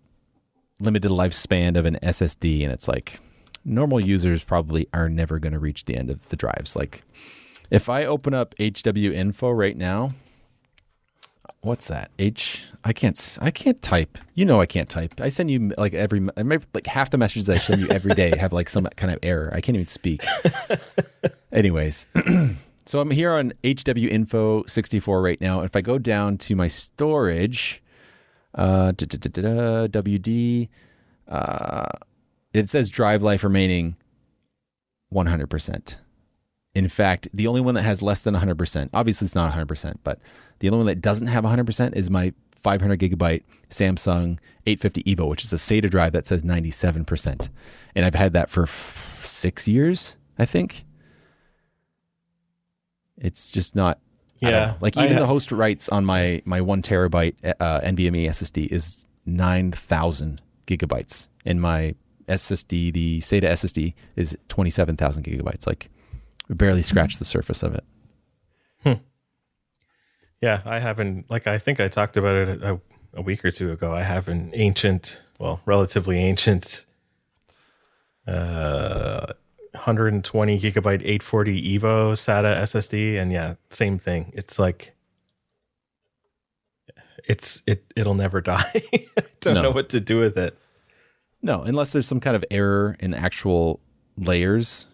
limited lifespan of an SSD, and it's like normal users probably are never going to reach the end of the drives. Like if I open up HW info right now, what's that? I can't type. I can't type. I send you like half the messages I send you every day have like some kind of error. I can't even speak. Anyways, so I'm here on HW Info 64 right now. If I go down to my storage, WD, it says drive life remaining 100%. In fact, the only one that has less than 100%, obviously it's not 100%, but the only one that doesn't have 100% is my 500 gigabyte Samsung 850 Evo, which is a SATA drive that says 97%. And I've had that for 6 years, I think. It's just not, like even the host writes on my 1 terabyte NVMe SSD is 9,000 gigabytes. And my SSD, the SATA SSD, is 27,000 gigabytes. Like, we barely scratched the surface of it. Yeah, I haven't, I think I talked about it a week or two ago. I have an relatively ancient 120 gigabyte 840 Evo SATA SSD, and same thing. It's like it'll never die. I don't know what to do with it. No, unless there's some kind of error in actual layers,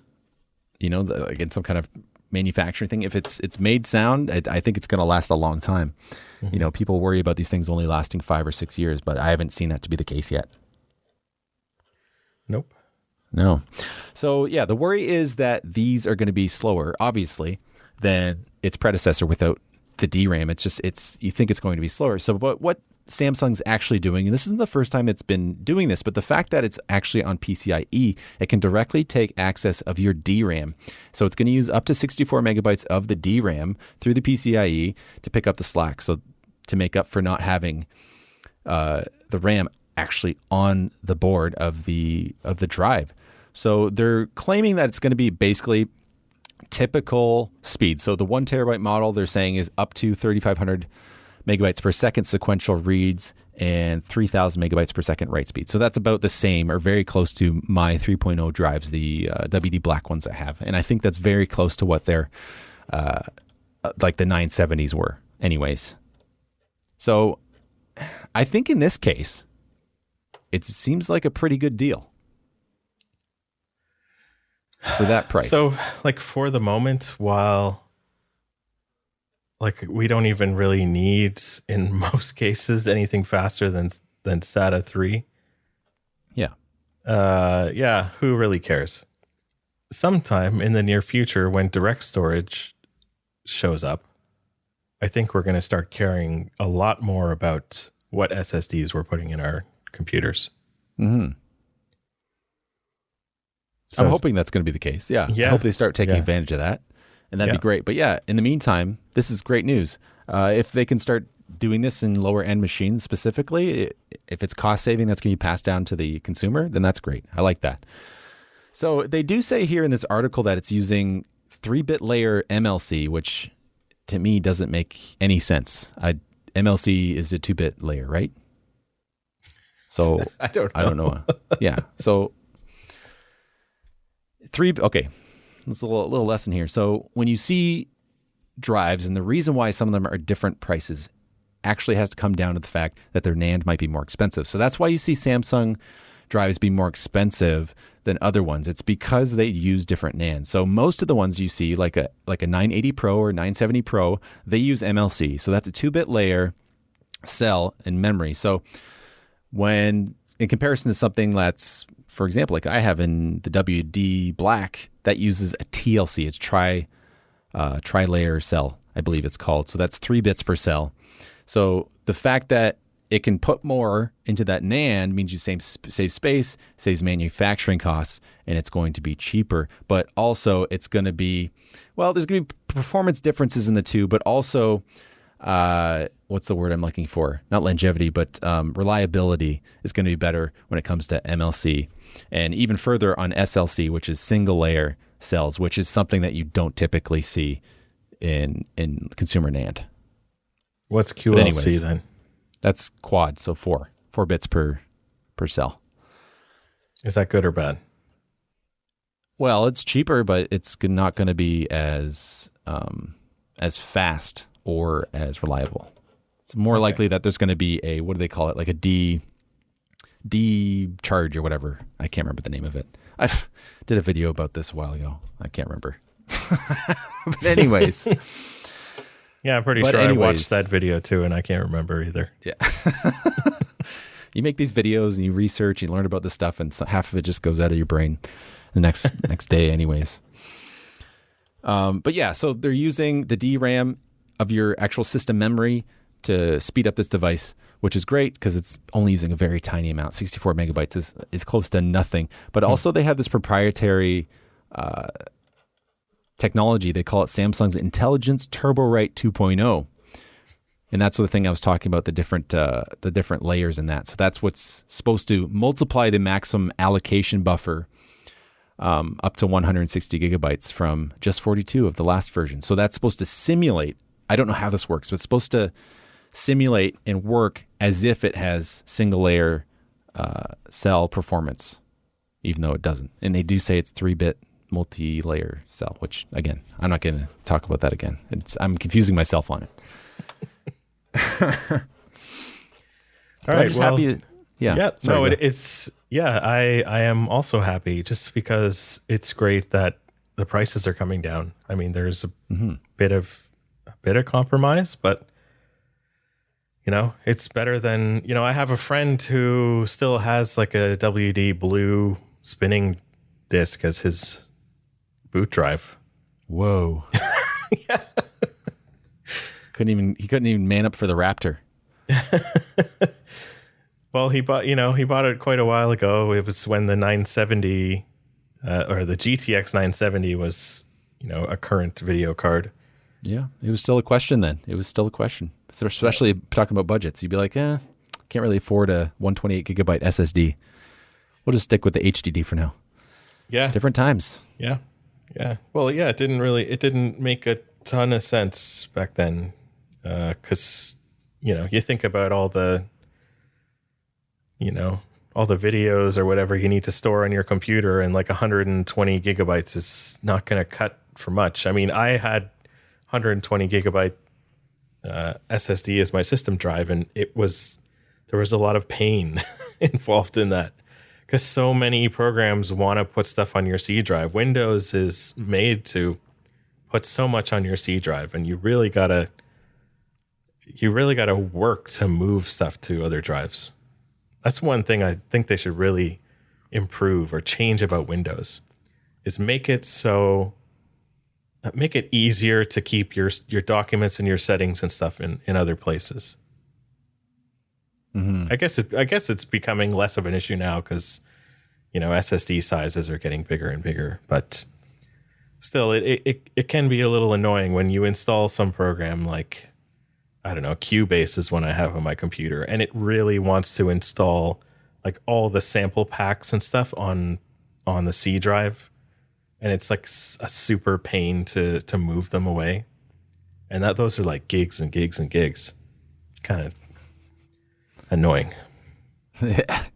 like in some kind of manufacturing thing. If it's made sound, I think it's going to last a long time. Mm-hmm. People worry about these things only lasting 5 or 6 years, but I haven't seen that to be the case yet. Nope. No. So yeah, the worry is that these are going to be slower, obviously, than its predecessor without the DRAM. You think it's going to be slower. So what Samsung's actually doing, and this isn't the first time it's been doing this, but the fact that it's actually on PCIe, it can directly take access of your DRAM. So it's going to use up to 64 megabytes of the DRAM through the PCIe to pick up the slack. So to make up for not having the RAM actually on the board of the drive. So they're claiming that it's going to be basically typical speed. So the 1 terabyte model they're saying is up to 3,500 megabytes per second sequential reads and 3,000 megabytes per second write speed. So that's about the same or very close to my 3.0 drives, the WD Black ones I have. And I think that's very close to what their like the 970s were anyways. So I think in this case, it seems like a pretty good deal for that price. So, like, for the moment, while like we don't even really need, in most cases, anything faster than SATA 3. Yeah. Yeah, who really cares? Sometime in the near future, when direct storage shows up, I think we're going to start caring a lot more about what SSDs we're putting in our computers. Mm-hmm. So I'm hoping that's going to be the case. Yeah. I hope they start taking advantage of that. And that'd be great. But yeah, in the meantime, this is great news. If they can start doing this in lower end machines specifically, if it's cost saving that's going to be passed down to the consumer, then that's great. I like that. So they do say here in this article that it's using 3-bit layer MLC, which to me doesn't make any sense. MLC is a 2-bit layer, right? So I don't know. Yeah. So okay. That's a little lesson here. So when you see drives, and the reason why some of them are different prices actually has to come down to the fact that their NAND might be more expensive. So that's why you see Samsung drives be more expensive than other ones. It's because they use different NAND. So most of the ones you see, like a 980 Pro or 970 Pro, they use MLC. So that's a 2-bit layer cell and memory. So when in comparison to something that's, for example, like I have in the WD Black, that uses a TLC. It's tri-layer cell, I believe it's called. So that's 3 bits per cell. So the fact that it can put more into that NAND means you save space, saves manufacturing costs, and it's going to be cheaper. But also it's going to be, well, there's going to be performance differences in the two, but also, what's the word I'm looking for? Not longevity, but reliability is going to be better when it comes to MLC. And even further on SLC, which is single layer cells, which is something that you don't typically see in consumer NAND. What's QLC then? That's quad, so 4 bits per cell. Is that good or bad? Well, it's cheaper, but it's not going to be as fast or as reliable. It's more likely that there's going to be a, what do they call it, like a D charge or whatever. I can't remember the name of it. I did a video about this a while ago. I can't remember. But anyways. Yeah, I'm pretty sure I watched that video too, and I can't remember either. Yeah. You make these videos and you research, you learn about this stuff, and half of it just goes out of your brain the next day anyways. But yeah, so they're using the DRAM of your actual system memory to speed up this device, which is great because it's only using a very tiny amount. 64 megabytes is close to nothing. But also they have this proprietary technology. They call it Samsung's Intelligence TurboWrite 2.0. And that's the thing I was talking about, the different layers in that. So that's what's supposed to multiply the maximum allocation buffer up to 160 gigabytes from just 42 of the last version. So that's supposed to simulate, I don't know how this works, but it's supposed to simulate and work as if it has single layer cell performance, even though it doesn't. And they do say it's 3-bit multi-layer cell, which again, I'm not going to talk about that again. I'm confusing myself on it. All right. Well, happy. I am also happy just because it's great that the prices are coming down. I mean, there's a bit of compromise, but it's better than, I have a friend who still has like a WD blue spinning disk as his boot drive. Whoa. He couldn't even man up for the Raptor. Well, he bought it quite a while ago. It was when the 970 or the GTX 970 was, a current video card. Yeah, it was still a question then. It was still a question, so especially talking about budgets. You'd be like, can't really afford a 128 gigabyte SSD. We'll just stick with the HDD for now. Yeah. Different times. Yeah. Yeah. Well, yeah, it didn't make a ton of sense back then. 'Cause, you think about all the videos or whatever you need to store on your computer, and like 120 gigabytes is not going to cut for much. I mean, I had 120 gigabyte SSD as my system drive, and there was a lot of pain involved in that, because so many programs want to put stuff on your C drive. Windows is made to put so much on your C drive, and you really gotta work to move stuff to other drives. That's one thing I think they should really improve or change about Windows, is make it easier to keep your documents and your settings and stuff in other places. Mm-hmm. I guess it's becoming less of an issue now because, SSD sizes are getting bigger and bigger, but still it can be a little annoying when you install some program like, I don't know, Cubase is one I have on my computer, and it really wants to install like all the sample packs and stuff on the C drive. And it's like a super pain to move them away. And those are like gigs and gigs and gigs. It's kind of annoying.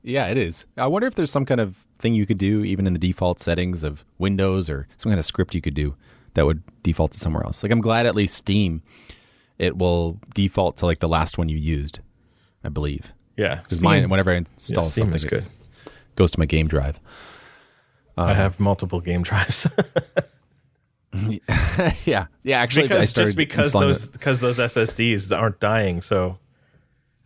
Yeah, it is. I wonder if there's some kind of thing you could do even in the default settings of Windows, or some kind of script you could do that would default to somewhere else. Like, I'm glad at least Steam, it will default to like the last one you used, I believe. Yeah. Because mine, whenever I install something, it goes to my game drive. I have multiple game drives. Yeah. Actually, because those SSDs aren't dying, so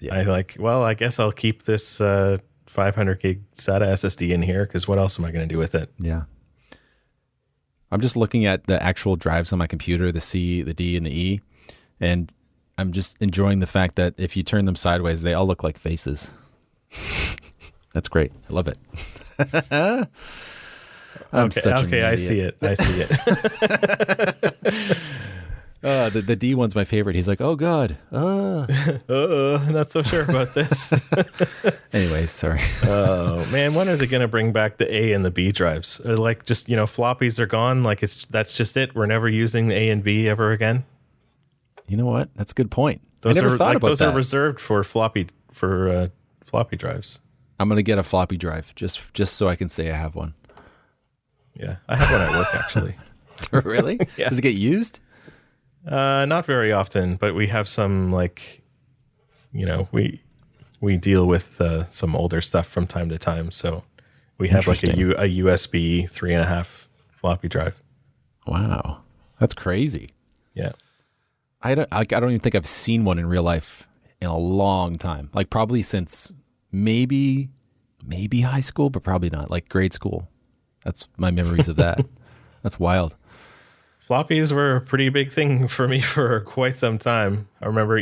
yeah. I guess I'll keep this 500 gig SATA SSD in here, because what else am I going to do with it? Yeah. I'm just looking at the actual drives on my computer, the C, the D, and the E, and I'm just enjoying the fact that if you turn them sideways, they all look like faces. That's great. I love it. Okay, I see it. The D one's my favorite. He's like, oh God. Not so sure about this. Anyway, sorry. Oh man, when are they going to bring back the A and the B drives? Or like, just, floppies are gone. Like, that's just it. We're never using the A and B ever again. You know what? That's a good point. Those I never thought about those that. are reserved for floppy drives. I'm going to get a floppy drive just so I can say I have one. Yeah, I have one at work actually. Really? Yeah. Does it get used? Not very often, but we have some, like, we deal with some older stuff from time to time, so we have like a USB 3.5 floppy drive. Wow, that's crazy. Yeah, I don't even think I've seen one in real life in a long time. Like, probably since maybe high school, but probably not, like grade school. That's my memories of that. That's wild. Floppies were a pretty big thing for me for quite some time. I remember,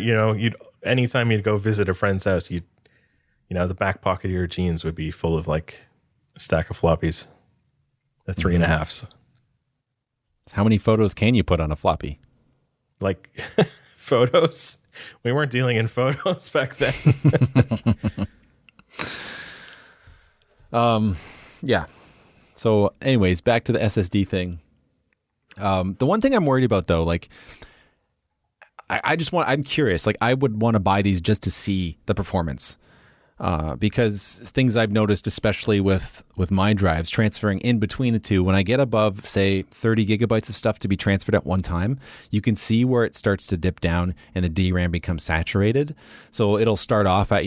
anytime you'd go visit a friend's house, the back pocket of your jeans would be full of like a stack of floppies, the 3.5s. How many photos can you put on a floppy? Like photos? We weren't dealing in photos back then. Yeah. So anyways, back to the SSD thing. The one thing I'm worried about though, like, I'm curious, like I would want to buy these just to see the performance. Because things I've noticed, especially with my drives transferring in between the two, when I get above, say, 30 gigabytes of stuff to be transferred at one time, you can see where it starts to dip down and the DRAM becomes saturated. So it'll start off at,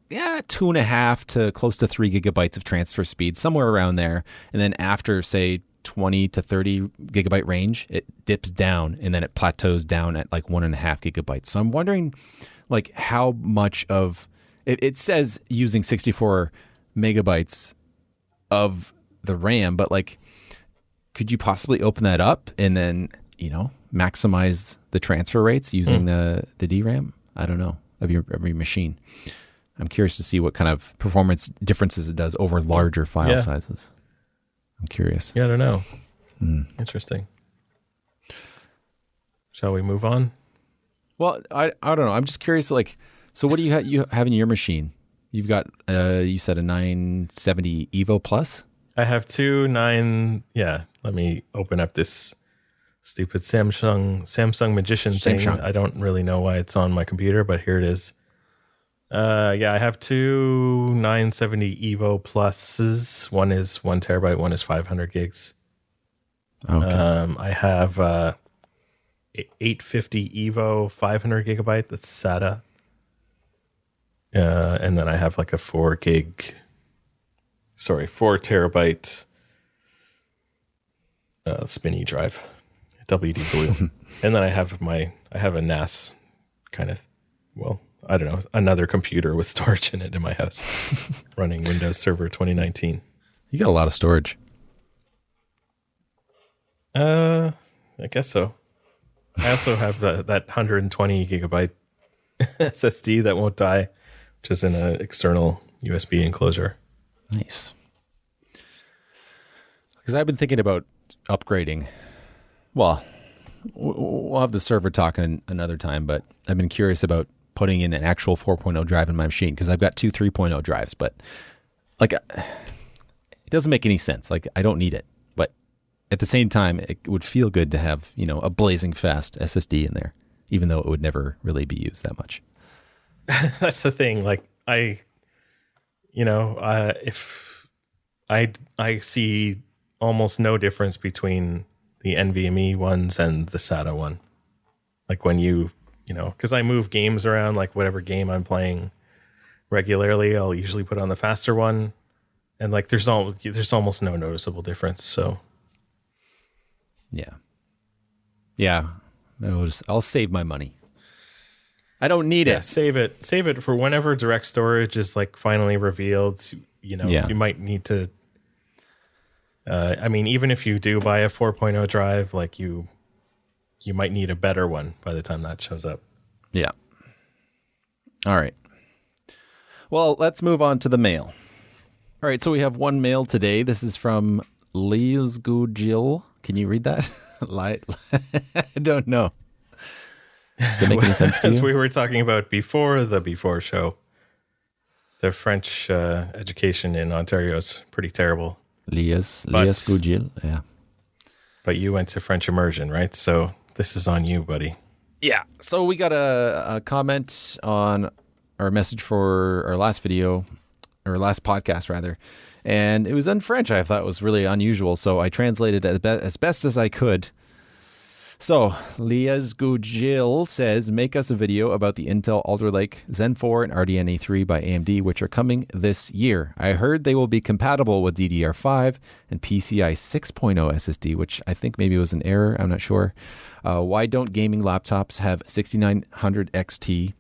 2.5 to close to 3 gigabytes of transfer speed, somewhere around there. And then after, say, 20 to 30 gigabyte range, it dips down and then it plateaus down at like 1.5 gigabytes. So I'm wondering, like, how much of it says using 64 megabytes of the RAM, but like, could you possibly open that up and then, maximize the transfer rates using the DRAM? I don't know, of your machine. I'm curious to see what kind of performance differences it does over larger file sizes. I'm curious. Yeah, I don't know. Interesting. Shall we move on? Well, I don't know. I'm just curious, like, so what do you have in your machine? You've got, you said a 970 Evo Plus? I have two 9, let me open up this stupid Samsung Magician thing. I don't really know why it's on my computer, but here it is. I have two 970 Evo Pluses. One is 1 terabyte, one is 500 gigs. Okay. I have 850 Evo 500 gigabyte. That's SATA. And then I have like a 4 terabyte spinny drive, WD Blue. And then I have a NAS kind of, I don't know, another computer with storage in it in my house running Windows Server 2019. You got a lot of storage. I guess so. I also have that 120 gigabyte SSD that won't die, which is in an external USB enclosure. Nice. Because I've been thinking about upgrading. Well, we'll have the server talk another time, but I've been curious about putting in an actual 4.0 drive in my machine because I've got two 3.0 drives, but like it doesn't make any sense. Like I don't need it, but at the same time, it would feel good to have, a blazing fast SSD in there, even though it would never really be used that much. That's the thing. Like if I see almost no difference between the NVMe ones and the SATA one. Like when because I move games around, like whatever game I'm playing regularly, I'll usually put on the faster one, and like there's almost no noticeable difference. So yeah, I'll save my money. I don't need it. Save it for whenever direct storage is like finally revealed. You might need to. Even if you do buy a 4.0 drive, like you might need a better one by the time that shows up. Yeah. All right. Well, let's move on to the mail. All right, so we have one mail today. This is from Liesgujil. Can you read that? I don't know. Does it make any sense to you? As we were talking about before the Before show, the French education in Ontario is pretty terrible. Liesgujil, yeah. But you went to French immersion, right? So this is on you, buddy. Yeah. So we got a comment on our message for our last video, or last podcast rather, and it was in French. I thought it was really unusual, so I translated it as best as I could. So, Liesgujil says, make us a video about the Intel Alder Lake Zen 4 and RDNA 3 by AMD, which are coming this year. I heard they will be compatible with DDR5 and PCI 6.0 SSD, which I think maybe was an error. I'm not sure. Why don't gaming laptops have 6900 XT,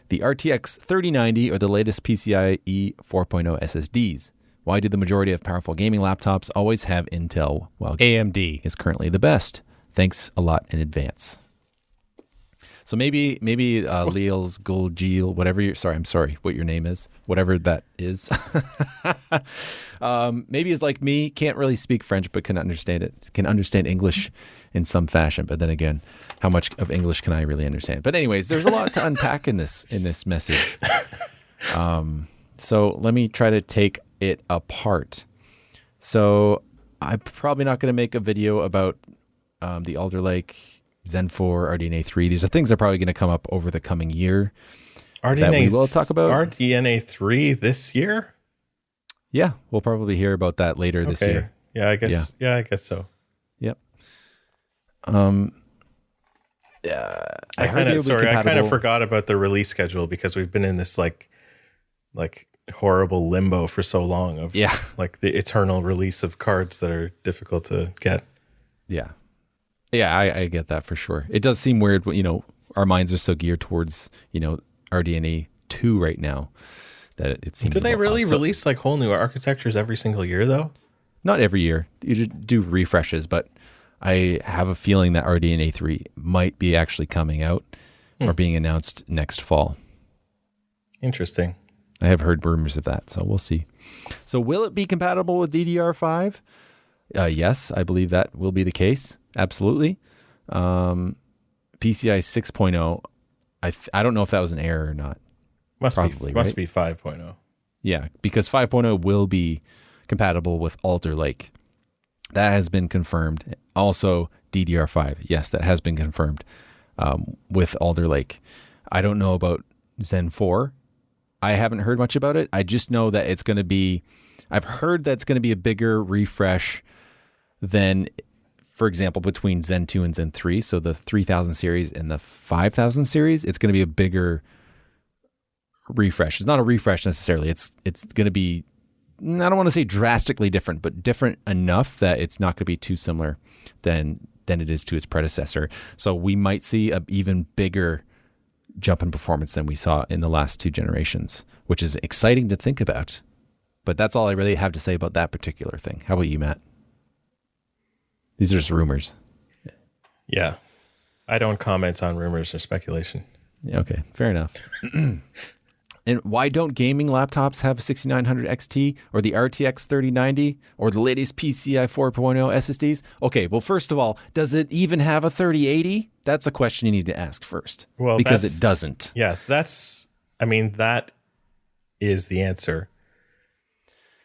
the RTX 3090, or the latest PCIe 4.0 SSDs? Why do the majority of powerful gaming laptops always have Intel, while AMD is currently the best? Thanks a lot in advance. So maybe Liesgujil, whatever I'm sorry, what your name is, whatever that is. Maybe is like me, can't really speak French, but can understand it, can understand English in some fashion. But then again, how much of English can I really understand? But anyways, there's a lot to unpack in this message. So let me try to take it apart. So I'm probably not going to make a video about the Alder Lake, Zen 4, RDNA 3. These are things that are probably going to come up over the coming year. RDNA that we will talk about. RDNA 3 this year? Yeah, we'll probably hear about that later this year. Yeah, I guess. Yeah, I guess so. Yep. Yeah, I kind of forgot about the release schedule because we've been in this like horrible limbo for so long of like the eternal release of cards that are difficult to get. Yeah. Yeah, I get that for sure. It does seem weird when, our minds are so geared towards, RDNA 2 right now that it seems. Do they really release like whole new architectures every single year though? Not every year. You just do refreshes, but I have a feeling that RDNA 3 might be actually coming out or being announced next fall. Interesting. I have heard rumors of that, so we'll see. So will it be compatible with DDR5? Yes, I believe that will be the case. Absolutely. PCI 6.0, I don't know if that was an error or not. Must Probably, be right? 5.0. Yeah, because 5.0 will be compatible with Alder Lake. That has been confirmed. Also, DDR5. Yes, that has been confirmed with Alder Lake. I don't know about Zen 4. I haven't heard much about it. I just know that it's going to be, I've heard that it's going to be a bigger refresh than, for example, between Zen 2 and Zen 3. So the 3000 series and the 5000 series, it's going to be a bigger refresh. It's not a refresh necessarily. It's going to be, I don't want to say drastically different, but different enough that it's not going to be too similar than it is to its predecessor. So we might see an even bigger jump in performance than we saw in the last two generations, which is exciting to think about. But that's all I really have to say about that particular thing. How about you, Matt? These are just rumors. Yeah. I don't comment on rumors or speculation. Yeah, okay, fair enough. And why don't gaming laptops have a 6900 XT or the RTX 3090 or the latest PCI 4.0 SSDs? Okay, well, first of all, does it even have a 3080? That's a question you need to ask first. Well, because it doesn't. Yeah, that is the answer.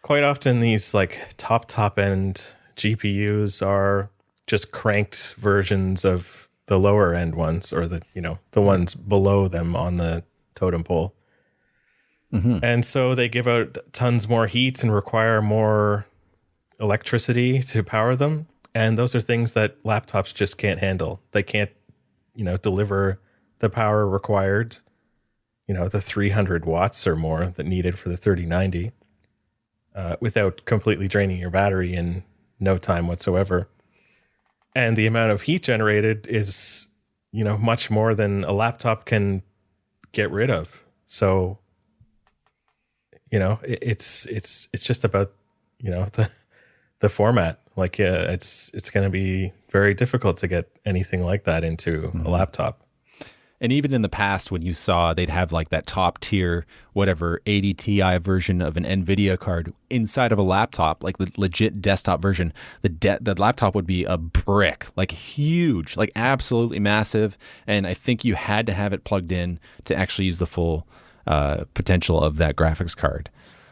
Quite often these like top end GPUs are just cranked versions of the lower end ones, or the ones below them on the totem pole. Mm-hmm. And so they give out tons more heat and require more electricity to power them. And those are things that laptops just can't handle. They can't, deliver the power required, the 300 watts or more that needed for the 3090 without completely draining your battery in no time whatsoever. And the amount of heat generated is, much more than a laptop can get rid of. So, it's just about, the format. Like, it's going to be very difficult to get anything like that into a laptop. And even in the past, when you saw they'd have like that top tier, whatever, 80 Ti version of an Nvidia card inside of a laptop, like the legit desktop version, the laptop would be a brick, like huge, like absolutely massive. And I think you had to have it plugged in to actually use the full potential of that graphics card.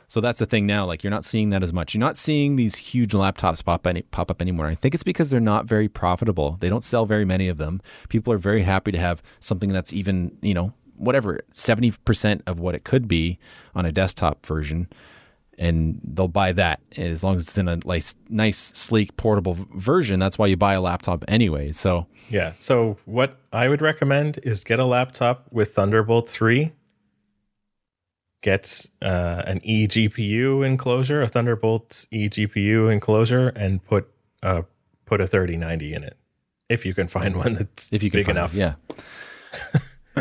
So that's the thing now. Like, you're not seeing that as much. You're not seeing these huge laptops pop up anymore. I think it's because they're not very profitable. They don't sell very many of them. People are very happy to have something that's even, whatever, 70% of what it could be on a desktop version. And they'll buy that as long as it's in a nice, sleek, portable version. That's why you buy a laptop anyway. So yeah. So what I would recommend is get a laptop with Thunderbolt 3. Get an eGPU enclosure, a Thunderbolt eGPU enclosure, and put a 3090 in it, if you can find one that's big enough. Yeah.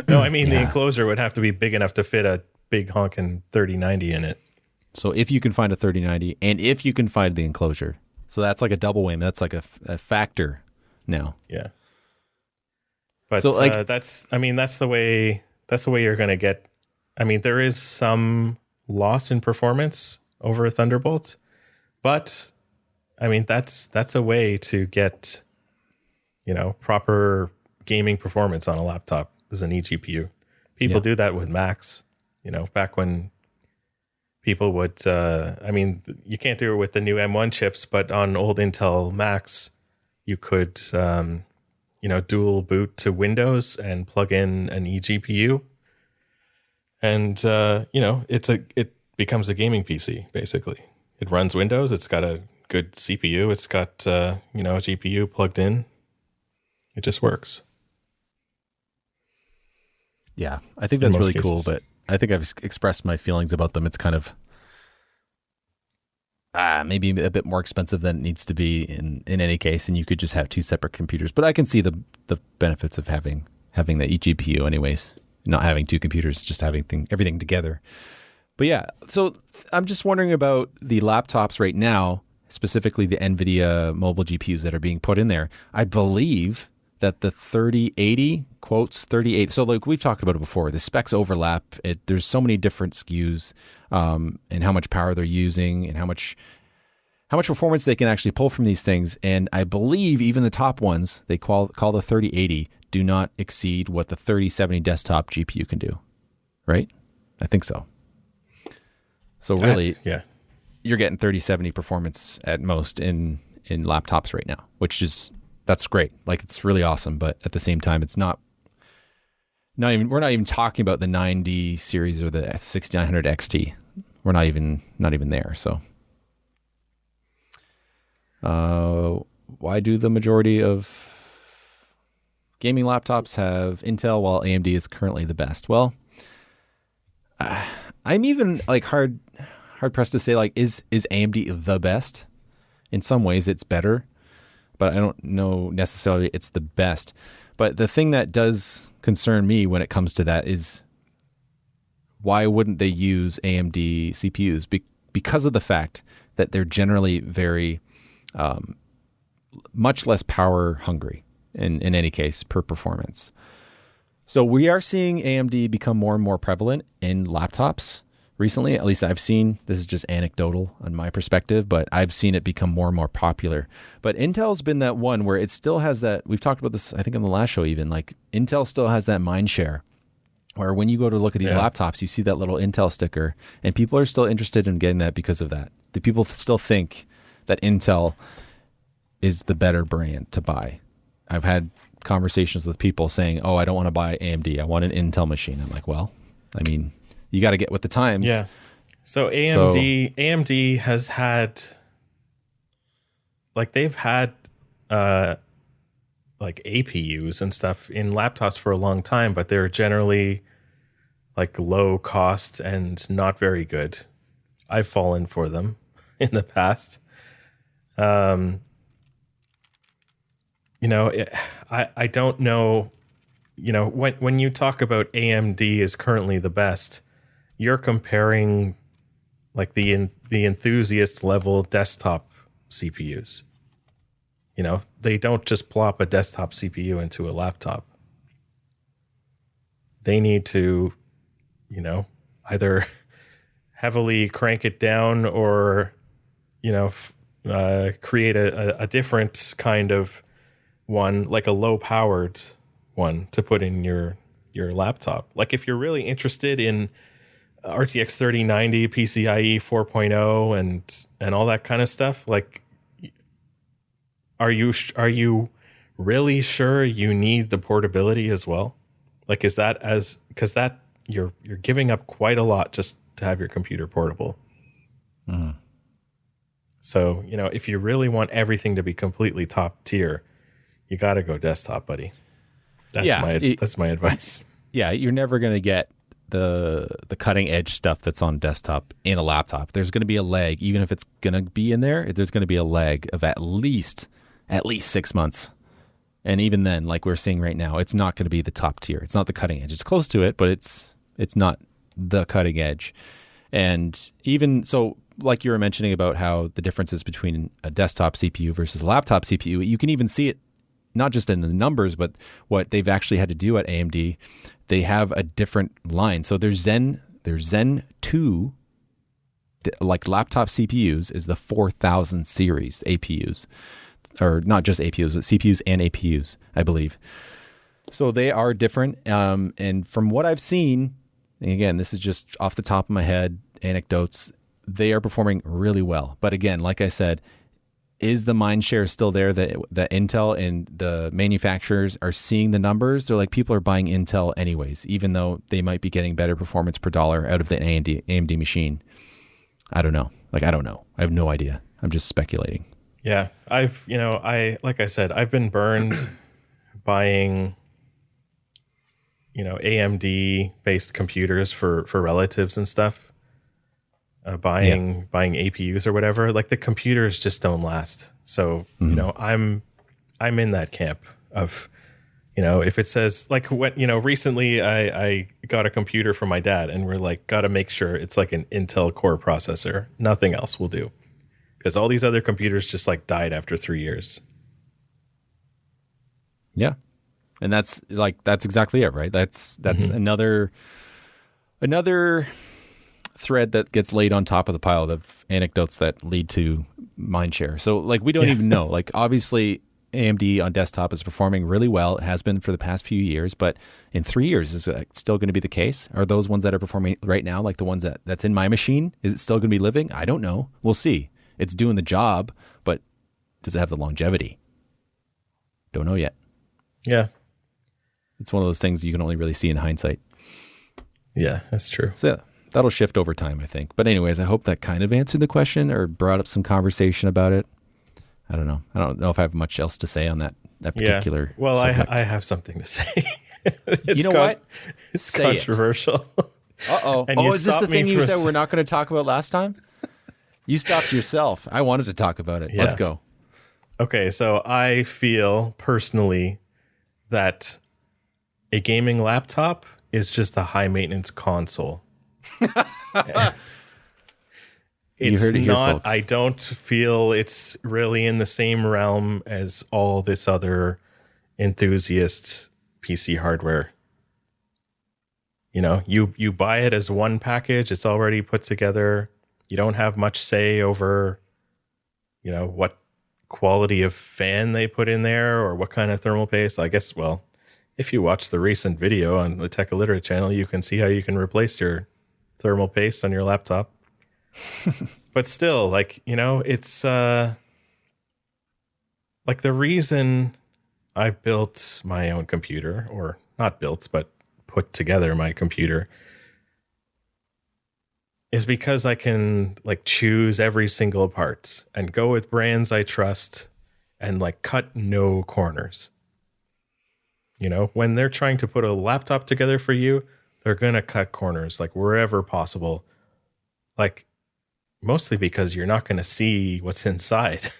No, I mean, the enclosure would have to be big enough to fit a big honking 3090 in it. So if you can find a 3090, and if you can find the enclosure, so that's like a double whammy. That's like a factor now. Yeah. But so that's the way you're going to get. I mean, there is some loss in performance over a Thunderbolt, but I mean, that's a way to get, proper gaming performance on a laptop as an eGPU. People do that with Macs, back when people would, you can't do it with the new M1 chips, but on old Intel Macs, you could, dual boot to Windows and plug in an eGPU. And, it becomes a gaming PC, basically. It runs Windows. It's got a good CPU. It's got, a GPU plugged in. It just works. Yeah, I think that's really cool, but I think I've expressed my feelings about them. It's kind of maybe a bit more expensive than it needs to be in any case, and you could just have two separate computers. But I can see the benefits of having the eGPU anyways. Not having two computers, just having everything together. But yeah, so I'm just wondering about the laptops right now specifically the Nvidia mobile GPUs that are being put in there. I believe that the 3080 quotes 38. So like we've talked about it before, the specs overlap. There's so many different SKUs, and how much power they're using and how much performance they can actually pull from these things. And I believe even the top ones they call the 3080 do not exceed what the 3070 desktop GPU can do. Right? I think so. So really, yeah, you're getting 3070 performance at most in laptops right now, that's great. Like it's really awesome, but at the same time, it's not even. We're not even talking about the 90 series or the 6900 XT. We're not even there. So, why do the majority of gaming laptops have Intel while AMD is currently the best? Well, I'm even like hard pressed to say like is AMD the best? In some ways, it's better. But I don't know necessarily it's the best. But the thing that does concern me when it comes to that is why wouldn't they use AMD CPUs? Because of the fact that they're generally very much less power hungry in any case per performance. So we are seeing AMD become more and more prevalent in laptops. Recently, at least I've seen, this is just anecdotal on my perspective, but I've seen it become more and more popular. But Intel's been that one where it still has that, we've talked about this, I think on the last show even, like Intel still has that mind share where when you go to look at these laptops, you see that little Intel sticker and people are still interested in getting that because of that. The people still think that Intel is the better brand to buy. I've had conversations with people saying, oh, I don't want to buy AMD. I want an Intel machine. I'm like, well, I mean, you got to get with the times. Yeah. So AMD has had, like they've had like APUs and stuff in laptops for a long time, but they're generally like low cost and not very good. I've fallen for them in the past. I don't know, when you talk about AMD is currently the best, you're comparing like the enthusiast level desktop CPUs. They don't just plop a desktop CPU into a laptop. They need to, either heavily crank it down or, create a different kind of one, like a low powered one to put in your laptop. Like if you're really interested in RTX 3090, PCIe 4.0 and all that kind of stuff, like are you really sure you need the portability as well? Like is that because that you're giving up quite a lot just to have your computer portable. Mm. So, if you really want everything to be completely top tier, you got to go desktop, buddy. That's my advice. Yeah, you're never going to get the cutting edge stuff that's on desktop in a laptop. There's going to be a lag, even if it's going to be in there. There's going to be a lag of at least 6 months, and even then, like we're seeing right now, it's not going to be the top tier. It's not the cutting edge. It's close to it, but it's not the cutting edge. And even so, like you were mentioning about how the differences between a desktop CPU versus a laptop CPU, you can even see it not just in the numbers, but what they've actually had to do at AMD. They have a different line. So their Zen 2, like laptop CPUs, is the 4000 series APUs, or not just APUs, but CPUs and APUs, I believe. So they are different. And from what I've seen, and again, this is just off the top of my head, anecdotes, they are performing really well. But again, like I said, is the mind share still there that Intel and the manufacturers are seeing the numbers? They're like, people are buying Intel anyways, even though they might be getting better performance per dollar out of the AMD machine. I don't know. I have no idea. I'm just speculating. Yeah. Like I said, I've been burned buying, AMD based computers for relatives and stuff. Buying APUs or whatever, like the computers just don't last. So, I'm in that camp of, if it says like what, recently I got a computer for my dad and we're like, got to make sure it's like an Intel Core processor. Nothing else will do. because all these other computers just like died after 3 years. Yeah. And that's exactly it, right? That's another thread that gets laid on top of the pile of anecdotes that lead to mindshare. So like we don't even know. Like obviously AMD on desktop is performing really well. It has been for the past few years, but in 3 years, is it still going to be the case? Are those ones that are performing right now, like the ones that's in my machine, is it still going to be living? I don't know. We'll see. It's doing the job, but does it have the longevity? Don't know yet. Yeah. It's one of those things you can only really see in hindsight. Yeah, that's true. So yeah, that'll shift over time, I think. But anyways, I hope that kind of answered the question or brought up some conversation about it. I don't know. I don't know if I have much else to say on that particular Well, subject. I have something to say. You know what? It's Say controversial. Uh-oh. And Is this the thing you said from- we're not going to talk about last time? You stopped yourself. I wanted to talk about it. Yeah. Let's go. Okay, so I feel personally that a gaming laptop is just a high maintenance console. It's heard it here, not, folks. I don't feel it's really in the same realm as all this other enthusiast PC hardware. You know, you buy it as one package, it's already put together. You don't have much say over, you know, what quality of fan they put in there or what kind of thermal paste. I guess, well, if you watch the recent video on the Tech Illiterate channel, you can see how you can replace your thermal paste on your laptop. But still, like, you know, it's like the reason I built my own computer, or not built, but put together my computer, is because I can like choose every single part and go with brands I trust and like cut no corners. You know, when they're trying to put a laptop together for you, they're going to cut corners like wherever possible. Like mostly because you're not going to see what's inside.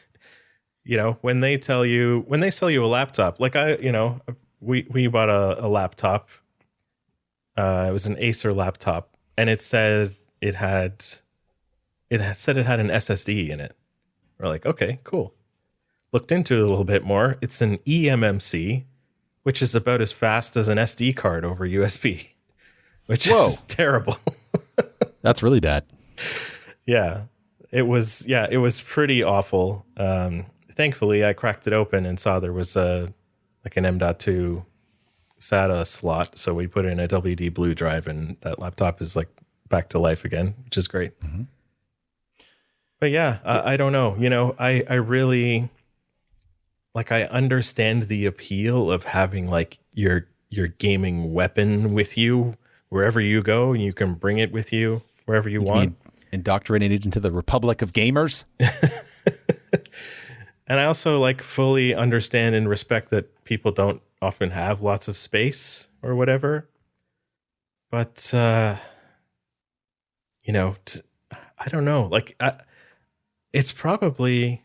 You know, when they sell you a laptop, like we bought a laptop. It was an Acer laptop, and it said it had an SSD in it. We're like, okay, cool. Looked into it a little bit more. It's an eMMC, which is about as fast as an SD card over USB, which is terrible. That's really bad. Yeah, it was pretty awful. Thankfully, I cracked it open and saw there was an M.2 SATA slot, so we put in a WD Blue drive, and that laptop is like back to life again, which is great. Mm-hmm. But yeah, I don't know. You know, I really like. I understand the appeal of having like your gaming weapon with you wherever you go, and you can bring it with you wherever you want. Indoctrinated into the Republic of Gamers. And I also like fully understand and respect that people don't often have lots of space or whatever. But, you know, I don't know. Like, it's probably,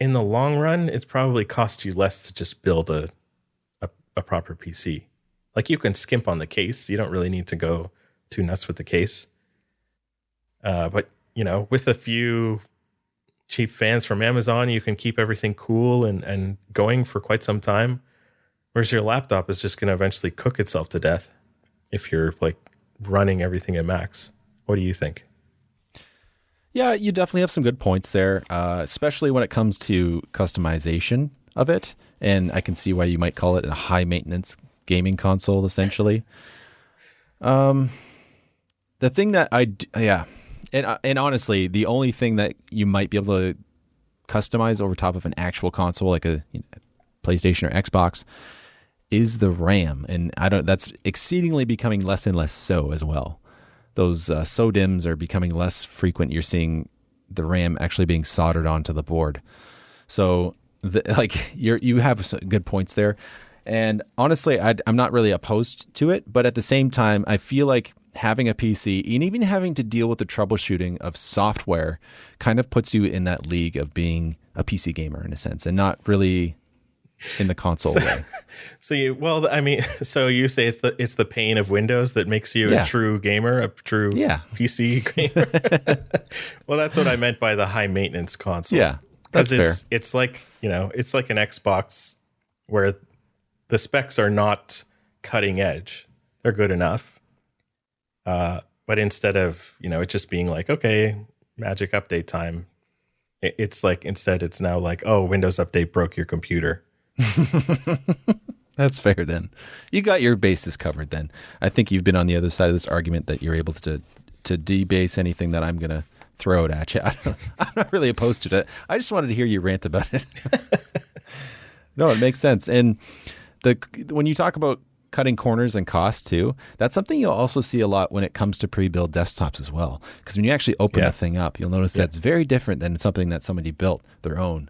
in the long run, it's probably cost you less to just build a proper PC. Like, you can skimp on the case. You don't really need to go too nuts with the case. But, you know, with a few cheap fans from Amazon, you can keep everything cool and going for quite some time. Whereas your laptop is just going to eventually cook itself to death if you're like running everything at max. What do you think? Yeah, you definitely have some good points there, especially when it comes to customization of it. And I can see why you might call it a high maintenance gaming console, essentially. The thing that And honestly, the only thing that you might be able to customize over top of an actual console, like a PlayStation or Xbox, is the RAM. And that's exceedingly becoming less and less so as well. Those SODIMMs are becoming less frequent. You're seeing the RAM actually being soldered onto the board. So you have some good points there. And honestly, I'm not really opposed to it, but at the same time, I feel like having a PC and even having to deal with the troubleshooting of software kind of puts you in that league of being a PC gamer in a sense, and not really in the console way. So you say it's the pain of Windows that makes you a true gamer, a true PC gamer. Well, that's what I meant by the high maintenance console. Yeah, that's fair. It's like, it's like an Xbox where the specs are not cutting edge. They're good enough. But instead of, it just being like, okay, magic update time, it's like, instead it's now like, oh, Windows Update broke your computer. That's fair then. You got your bases covered then. I think you've been on the other side of this argument that you're able to debase anything that I'm going to throw it at you. I'm not really opposed to it. I just wanted to hear you rant about it. No, it makes sense. And when you talk about cutting corners and costs too, that's something you'll also see a lot when it comes to pre-built desktops as well. Because when you actually open the thing up, you'll notice that's very different than something that somebody built their own.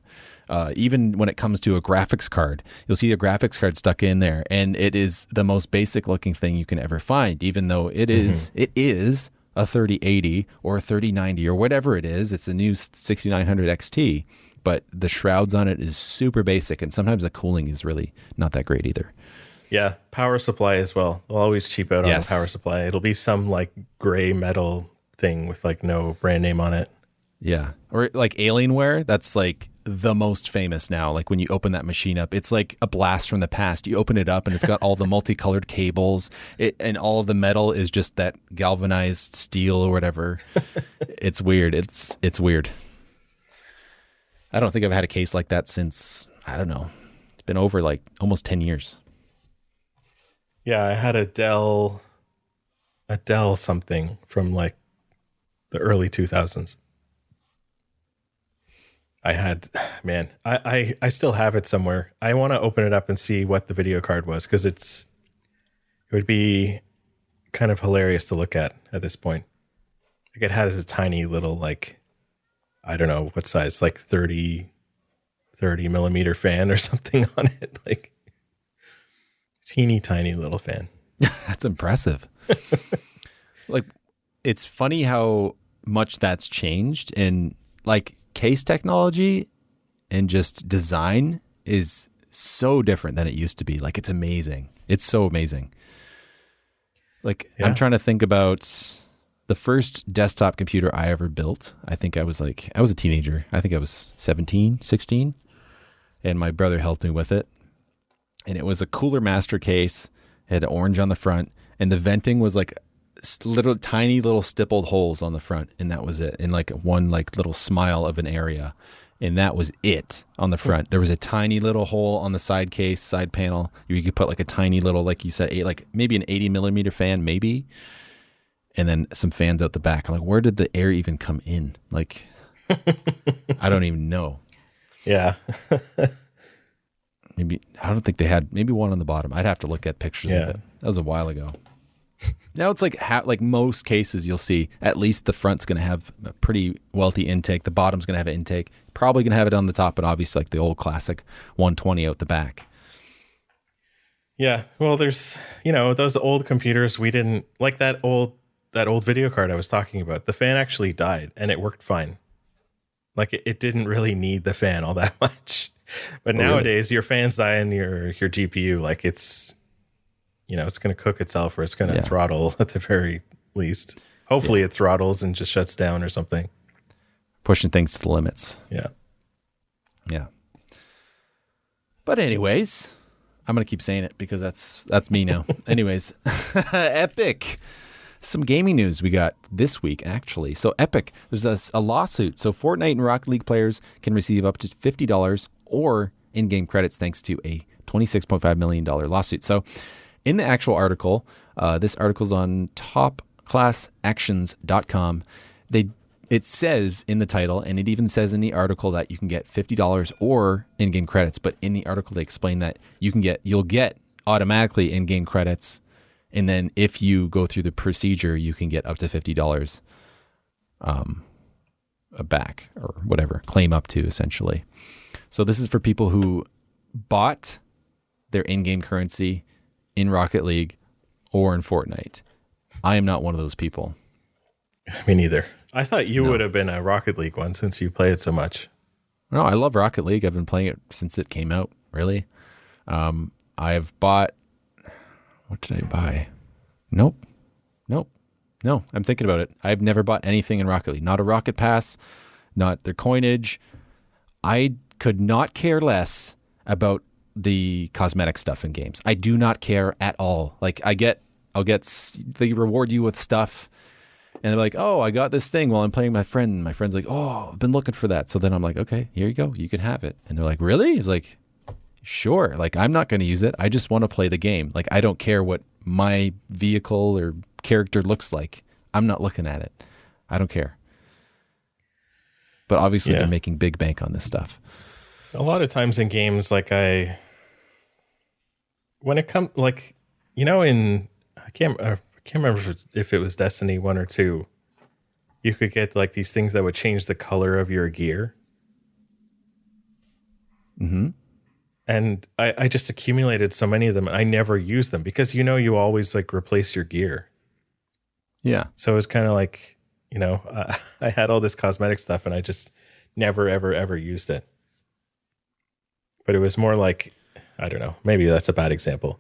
Even when it comes to a graphics card, you'll see a graphics card stuck in there, and it is the most basic looking thing you can ever find, even though it is a 3080 or a 3090 or whatever it is. It's a new 6900 XT, but the shrouds on it is super basic, and sometimes the cooling is really not that great either. Yeah, power supply as well. They'll always cheap out on the power supply. It'll be some like gray metal thing with like no brand name on it. Yeah, or like Alienware, that's like the most famous now. Like when you open that machine up, it's like a blast from the past. You open it up and it's got all the multicolored cables, and all of the metal is just that galvanized steel or whatever. It's weird. It's weird. I don't think I've had a case like that since, I don't know, it's been over like almost 10 years. Yeah, I had a Dell something from like the early 2000s. I still have it somewhere. I want to open it up and see what the video card was, because it would be kind of hilarious to look at this point. Like, it has a tiny little, like, I don't know what size, like 30 millimeter fan or something on it. Like, teeny tiny little fan. That's impressive. Like, it's funny how much that's changed, and like case technology and just design is so different than it used to be. Like, it's amazing. It's so amazing. Like, I'm trying to think about the first desktop computer I ever built. I think I was a teenager. I think I was 17, 16, and my brother helped me with it. And it was a Cooler Master case. It had orange on the front, and the venting was like tiny little stippled holes on the front, and that was it. And like one like little smile of an area, and that was it on the front. There was a tiny little hole on the side case, side panel. You could put like a tiny little, like you said, like maybe an 80 millimeter fan, maybe, and then some fans out the back. I'm like, where did the air even come in? Like, I don't even know. Yeah. Maybe, I don't think they had, maybe one on the bottom. I'd have to look at pictures of it. That was a while ago. Now it's like like most cases you'll see, at least the front's going to have a pretty wealthy intake. The bottom's going to have an intake. Probably going to have it on the top, but obviously like the old classic 120 out the back. Yeah. Well, there's, those old computers, we didn't, like that old video card I was talking about. The fan actually died and it worked fine. Like it didn't really need the fan all that much. But nowadays, your fans die in your GPU. Like it's going to cook itself, or it's going to throttle at the very least. Hopefully it throttles and just shuts down or something. Pushing things to the limits. Yeah. Yeah. But anyways, I'm going to keep saying it because that's me now. Anyways, Epic. Some gaming news we got this week, actually. So Epic, there's a lawsuit. So Fortnite and Rocket League players can receive up to $50 or in-game credits thanks to a $26.5 million lawsuit. So in the actual article, this article's on topclassactions.com. It says in the title, and it even says in the article, that you can get $50 or in-game credits. But in the article, they explain that you'll get automatically in-game credits. And then if you go through the procedure, you can get up to $50 back, or whatever, claim up to, essentially. So this is for people who bought their in-game currency in Rocket League or in Fortnite. I am not one of those people. Me neither. I thought you would have been a Rocket League one since you play it so much. No, I love Rocket League. I've been playing it since it came out really. I've bought, what did I buy? Nope. No, I'm thinking about it. I've never bought anything in Rocket League. Not a Rocket Pass, not their coinage. I could not care less about the cosmetic stuff in games. I do not care at all. Like they reward you with stuff and they're like, oh, I got this thing while I'm playing with my friend. And my friend's like, oh, I've been looking for that. So then I'm like, okay, here you go. You can have it. And they're like, really? It's like, sure. Like, I'm not going to use it. I just want to play the game. Like, I don't care what my vehicle or character looks like. I'm not looking at it. I don't care. But obviously they're making big bank on this stuff. A lot of times in games, like when it comes, like, you know, I can't remember if it was Destiny 1 or 2, you could get like these things that would change the color of your gear. Mm-hmm. And I just accumulated so many of them and I never used them because, you know, you always like replace your gear. Yeah. So it was kind of like, you know, I had all this cosmetic stuff and I just never, ever, ever used it. But it was more like, I don't know, maybe that's a bad example.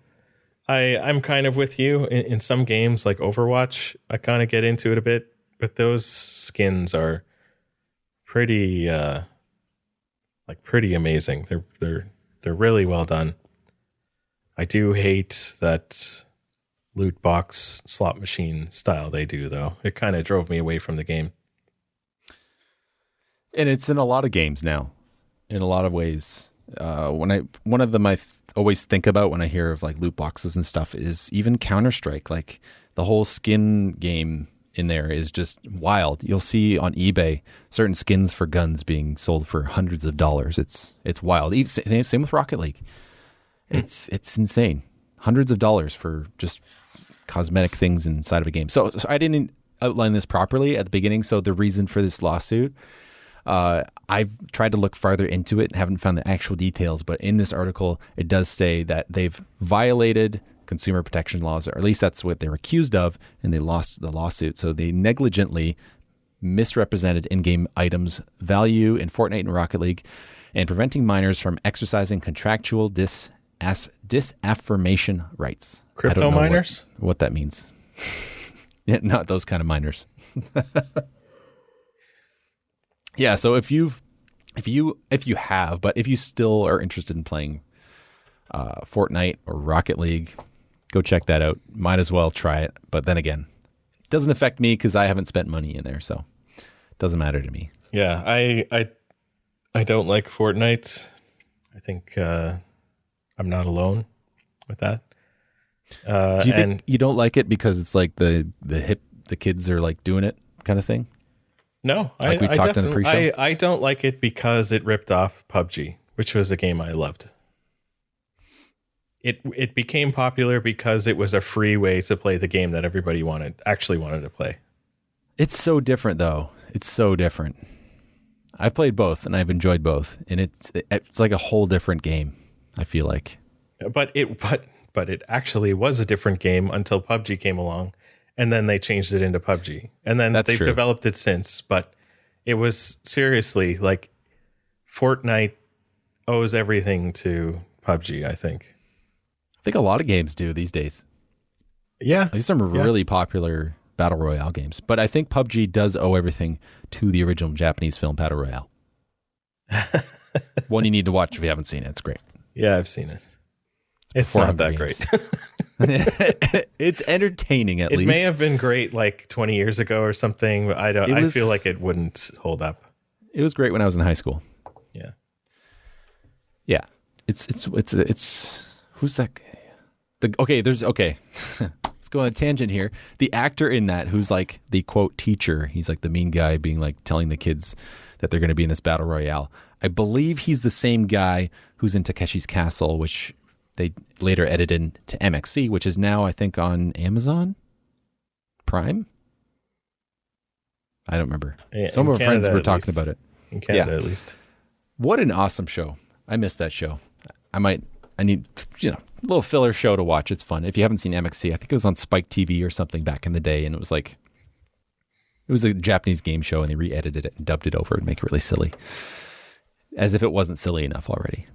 I'm kind of with you in some games like Overwatch. I kind of get into it a bit, but those skins are pretty amazing. They're really well done. I do hate that loot box slot machine style they do, though. It kind of drove me away from the game. And it's in a lot of games now, in a lot of ways. One of them I always think about when I hear of like loot boxes and stuff is even Counter-Strike. Like the whole skin game in there is just wild. You'll see on eBay certain skins for guns being sold for hundreds of dollars. It's wild. Same with Rocket League. It's insane. Hundreds of dollars for just cosmetic things inside of a game. So I didn't outline this properly at the beginning. So the reason for this lawsuit, I've tried to look farther into it and haven't found the actual details, but in this article, it does say that they've violated consumer protection laws, or at least that's what they're accused of, and they lost the lawsuit. So they negligently misrepresented in-game items' value in Fortnite and Rocket League and preventing minors from exercising contractual disaffirmation rights. Crypto miners? What that means. Yeah, not those kind of miners. Yeah, so if you still are interested in playing Fortnite or Rocket League, go check that out. Might as well try it. But then again, it doesn't affect me because I haven't spent money in there, so it doesn't matter to me. Yeah, I don't like Fortnite. I think I'm not alone with that. Do you think you don't like it because it's like the kids are like doing it kind of thing? No, like we talked in the pre-show. I don't like it because it ripped off PUBG, which was a game I loved. It became popular because it was a free way to play the game that everybody actually wanted to play. It's so different, though. It's so different. I've played both, and I've enjoyed both, and it's like a whole different game, I feel like. But it actually was a different game until PUBG came along. And then they changed it into PUBG. And then they've developed it since. But it was seriously like Fortnite owes everything to PUBG, I think. I think a lot of games do these days. Yeah. There's some really popular Battle Royale games. But I think PUBG does owe everything to the original Japanese film Battle Royale. One you need to watch if you haven't seen it. It's great. Yeah, I've seen it. It's not that great. It's entertaining, at least. It may have been great like 20 years ago or something. I feel like it wouldn't hold up. It was great when I was in high school. Yeah. Yeah. It's who's that? Let's go on a tangent here. The actor in that who's like the quote teacher, he's like the mean guy being like telling the kids that they're going to be in this battle royale. I believe he's the same guy who's in Takeshi's Castle, which they later edited to MXC, which is now, I think, on Amazon Prime. I don't remember. Some of our friends were talking about it. In Canada, at least. What an awesome show. I missed that show. I need, a little filler show to watch. It's fun. If you haven't seen MXC, I think it was on Spike TV or something back in the day. And it was a Japanese game show and they re-edited it and dubbed it over and make it really silly. As if it wasn't silly enough already.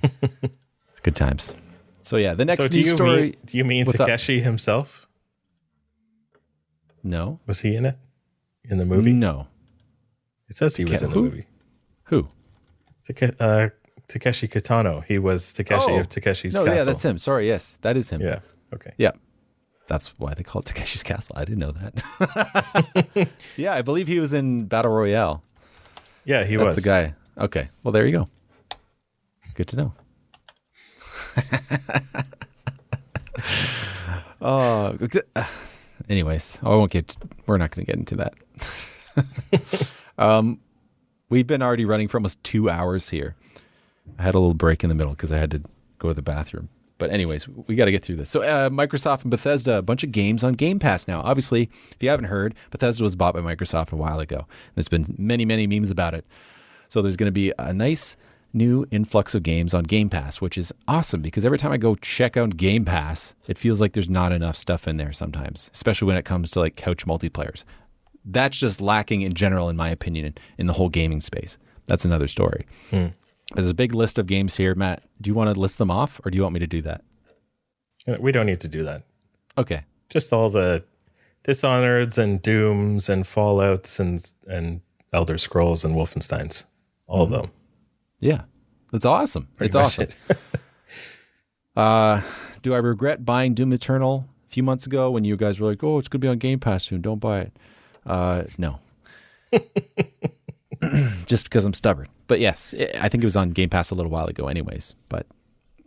It's good times. So yeah, the next So news story. Do you mean Takeshi himself? No. Was he in it? In the movie? No. It says he was in the movie. Who? Takeshi Kitano. He was Takeshi of Takeshi's Castle. Yeah, that's him. Sorry, yes, that is him. Yeah. Okay. Yeah. That's why they call it Takeshi's Castle. I didn't know that. Yeah, I believe he was in Battle Royale. Yeah, That's was the guy. Okay. Well, there you go. Good to know. Oh, anyways, we're not going to get into that. We've been already running for almost 2 hours here. I had a little break in the middle because I had to go to the bathroom. But anyways, we got to get through this. So Microsoft and Bethesda, a bunch of games on Game Pass now. Obviously, if you haven't heard, Bethesda was bought by Microsoft a while ago. There's been many, many memes about it. So there's going to be a nice new influx of games on Game Pass, which is awesome because every time I go check out Game Pass, it feels like there's not enough stuff in there sometimes, especially when it comes to like couch multiplayers. That's just lacking in general, in my opinion, in the whole gaming space. That's another story. There's a big list of games here. Matt, do you want to list them off or do you want me to do that? We don't need to do that. Okay. Just all the Dishonoreds and Dooms and Fallouts and Elder Scrolls and Wolfensteins. All of them. Yeah. That's awesome. It's awesome. Do I regret buying Doom Eternal a few months ago when you guys were like, oh, it's going to be on Game Pass soon. Don't buy it. No. Just because I'm stubborn. But yes, I think it was on Game Pass a little while ago anyways. But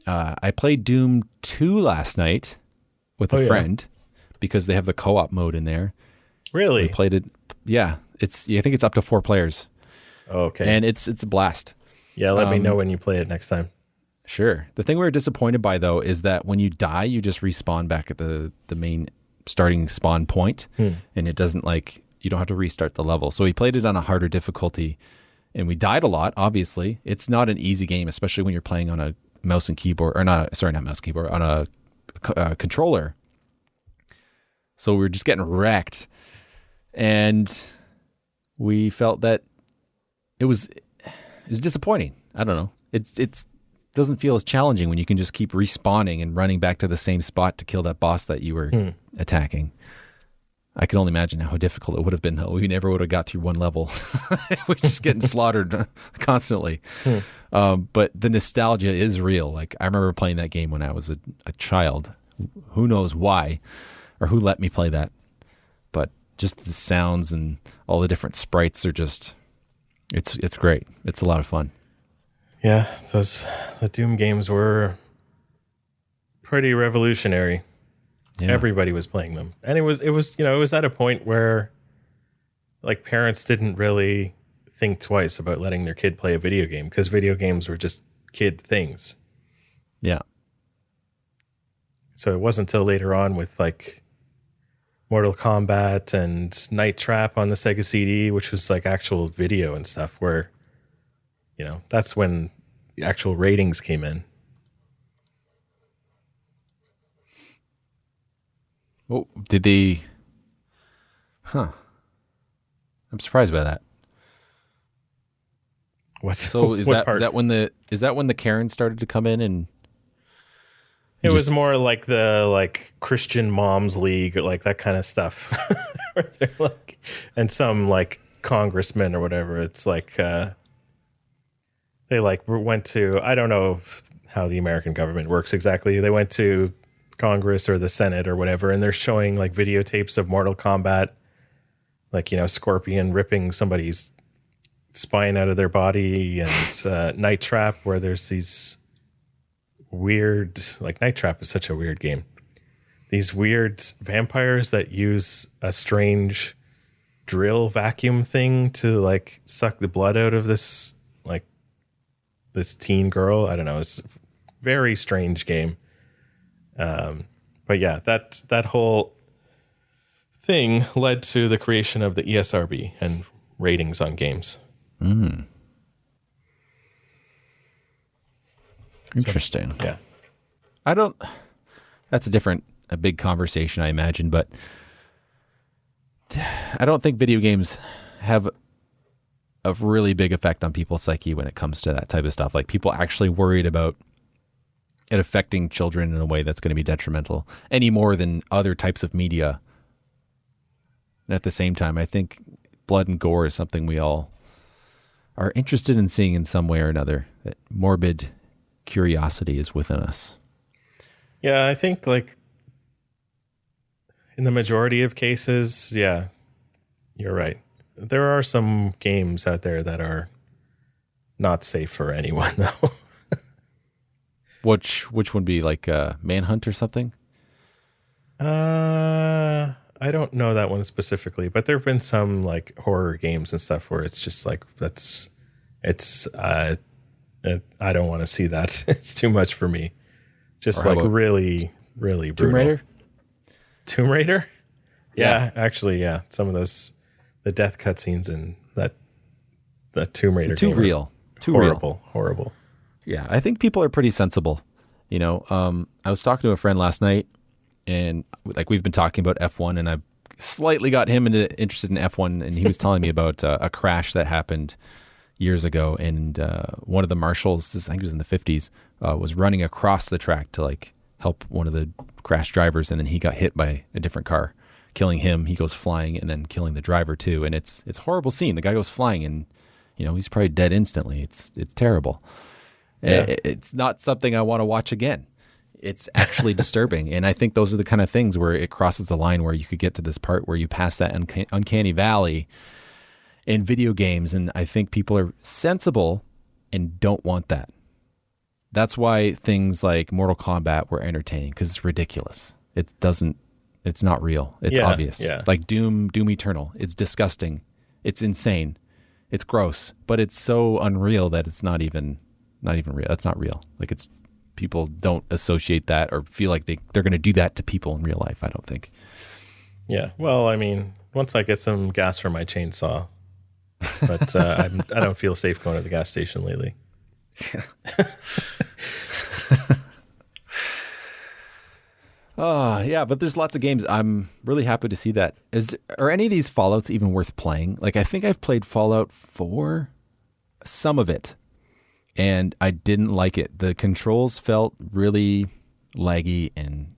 I played Doom 2 last night with a friend because they have the co-op mode in there. Really? We played it. Yeah. I think it's up to 4 players. Okay. And it's a blast. Yeah, let me know when you play it next time. Sure. The thing we were disappointed by, though, is that when you die, you just respawn back at the main starting spawn point, and it doesn't you don't have to restart the level. So we played it on a harder difficulty, and we died a lot, obviously. It's not an easy game, especially when you're playing on a mouse and keyboard, or not mouse and keyboard, on a controller. So we were just getting wrecked, and we felt that it was disappointing. I don't know. It doesn't feel as challenging when you can just keep respawning and running back to the same spot to kill that boss that you were attacking. I can only imagine how difficult it would have been, though. We never would have got through one level. We're just getting slaughtered constantly. But the nostalgia is real. Like, I remember playing that game when I was a child. Who knows why or who let me play that. But just the sounds and all the different sprites are just, it's great. It's a lot of fun. Yeah, the Doom games were pretty revolutionary. Yeah. Everybody was playing them. And it was at a point where like parents didn't really think twice about letting their kid play a video game because video games were just kid things. Yeah. So it wasn't until later on with like Mortal Kombat and Night Trap on the Sega CD, which was like actual video and stuff, where that's when the actual ratings came in. Oh, did they? I'm surprised by that. Is that when the Karens started to come in and? It was more like the Christian Moms League, or like that kind of stuff, where they're like, and some like congressmen or whatever. It's like they went to, I don't know how the American government works exactly. They went to Congress or the Senate or whatever, and they're showing like videotapes of Mortal Kombat, like Scorpion ripping somebody's spine out of their body, and Night Trap, where there's these weird, like Night Trap is such a weird game. These weird vampires that use a strange drill vacuum thing to like suck the blood out of this teen girl. I don't know. It's a very strange game. But yeah, that whole thing led to the creation of the ESRB and ratings on games. Interesting. So, yeah. That's a big conversation, I imagine, but I don't think video games have a really big effect on people's psyche when it comes to that type of stuff. Like people actually worried about it affecting children in a way that's going to be detrimental any more than other types of media. And at the same time, I think blood and gore is something we all are interested in seeing in some way or another. That morbid curiosity is within us. Yeah, I think like in the majority of cases, yeah, you're right. There are some games out there that are not safe for anyone, though. Which would be like Manhunt or something? I don't know that one specifically, but there have been some like horror games and stuff where it's just like I don't want to see that. It's too much for me. Just like really, really brutal. Tomb Raider? Tomb Raider? Yeah, actually, yeah. Some of those, the death cutscenes in that Tomb Raider too game real. Too horrible, real. horrible. Yeah, I think people are pretty sensible. You know, I was talking to a friend last night, and like we've been talking about F1, and I slightly got him interested in F1, and he was telling me about a crash that happened years ago, and one of the marshals, I think it was in the 50s, was running across the track to like help one of the crash drivers, and then he got hit by a different car, killing him. He goes flying and then killing the driver too, and it's a horrible scene. The guy goes flying, and you know he's probably dead instantly. It's terrible. Yeah. It's not something I want to watch again. It's actually disturbing, and I think those are the kind of things where it crosses the line where you could get to this part where you pass that uncanny valley in video games, and I think people are sensible and don't want that. That's why things like Mortal Kombat were entertaining, because it's ridiculous. It's not real. It's obvious. Yeah. Like Doom Eternal. It's disgusting. It's insane. It's gross, but it's so unreal that it's not even real. It's not real. Like people don't associate that or feel like they're going to do that to people in real life, I don't think. Yeah. Well, I mean, once I get some gas for my chainsaw, but I don't feel safe going to the gas station lately. Yeah, but there's lots of games. I'm really happy to see that. Are any of these Fallouts even worth playing? Like, I think I've played Fallout 4, some of it, and I didn't like it. The controls felt really laggy and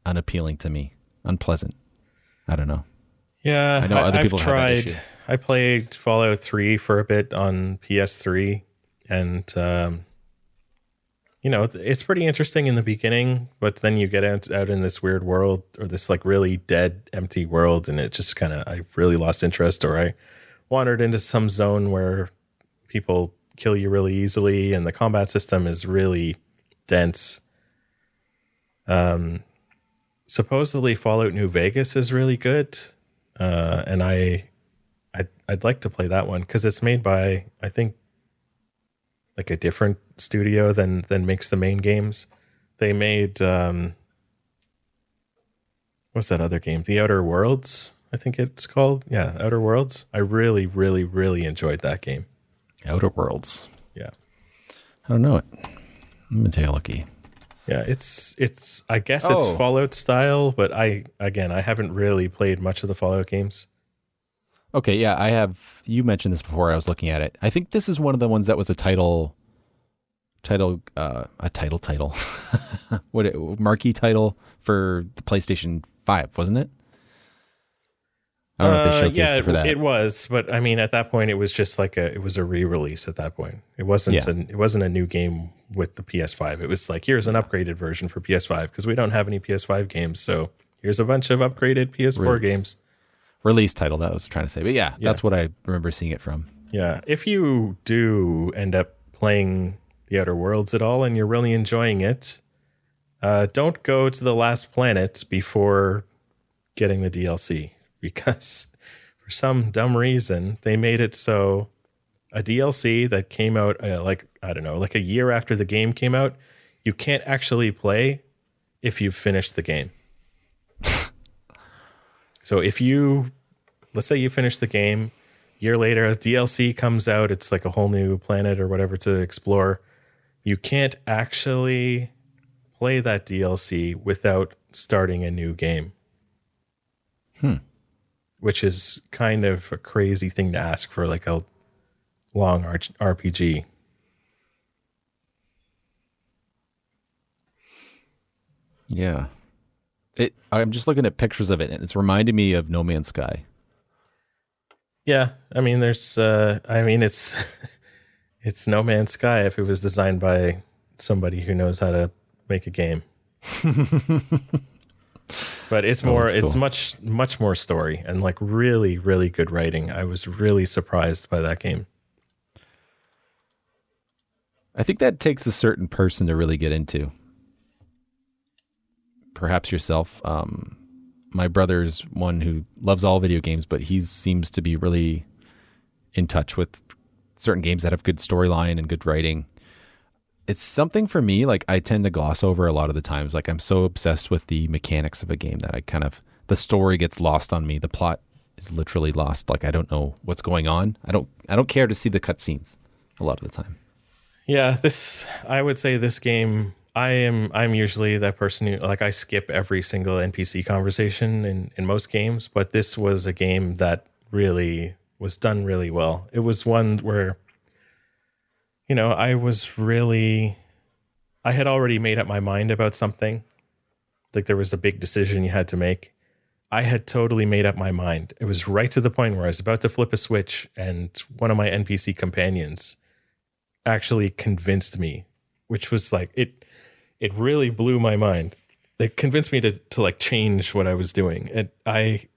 unappealing to me. Unpleasant. I don't know. Yeah, I know other people have that issue. I played Fallout 3 for a bit on PS3, and you know, it's pretty interesting in the beginning, but then you get out in this weird world, or this like really dead, empty world, and it just I really lost interest, or I wandered into some zone where people kill you really easily, and the combat system is really dense. Supposedly Fallout New Vegas is really good, and I'd like to play that one because it's made by, I think, like a different studio than makes the main games. They made what's that other game? The Outer Worlds, I think it's called. Yeah, Outer Worlds. I really, really, really enjoyed that game. Outer Worlds. Yeah. I don't know it. Let me take a looky. Yeah, it's I guess it's Fallout style, but I haven't really played much of the Fallout games. Okay, yeah, I have. You mentioned this before. I was looking at it. I think this is one of the ones that was a title, marquee title for the PlayStation 5, wasn't it? I don't know if they showcased it for that. It was, but I mean, at that point, it was just like it was a re-release. At that point, it wasn't a new game with the PS5. It was like, here's an upgraded version for PS5 because we don't have any PS5 games, so here's a bunch of upgraded PS4 games. Release title, that was trying to say, but yeah, that's what I remember seeing it from. Yeah, if you do end up playing the Outer Worlds at all and you're really enjoying it, don't go to the last planet before getting the DLC, because for some dumb reason they made it so a DLC that came out like a year after the game came out, you can't actually play if you've finished the game. So let's say you finish the game, a year later, a DLC comes out, it's like a whole new planet or whatever to explore. You can't actually play that DLC without starting a new game. Which is kind of a crazy thing to ask for like a long RPG. Yeah. I'm just looking at pictures of it, and it's reminding me of No Man's Sky. Yeah, I mean, it's it's No Man's Sky if it was designed by somebody who knows how to make a game. But it's more, it's cool. much more story and like really, really good writing. I was really surprised by that game. I think that takes a certain person to really get into. Perhaps yourself. My brother's one who loves all video games, but he seems to be really in touch with certain games that have good storyline and good writing. It's something for me, like I tend to gloss over a lot of the times. Like I'm so obsessed with the mechanics of a game that the story gets lost on me. The plot is literally lost. Like I don't know what's going on. I don't care to see the cutscenes a lot of the time. Yeah, I would say this game, I'm usually that person who, like, I skip every single NPC conversation in most games, but this was a game that really was done really well. It was one where, I had already made up my mind about something. Like there was a big decision you had to make. I had totally made up my mind. It was right to the point where I was about to flip a switch, and one of my NPC companions actually convinced me, which was like, it really blew my mind. It convinced me to like change what I was doing. And I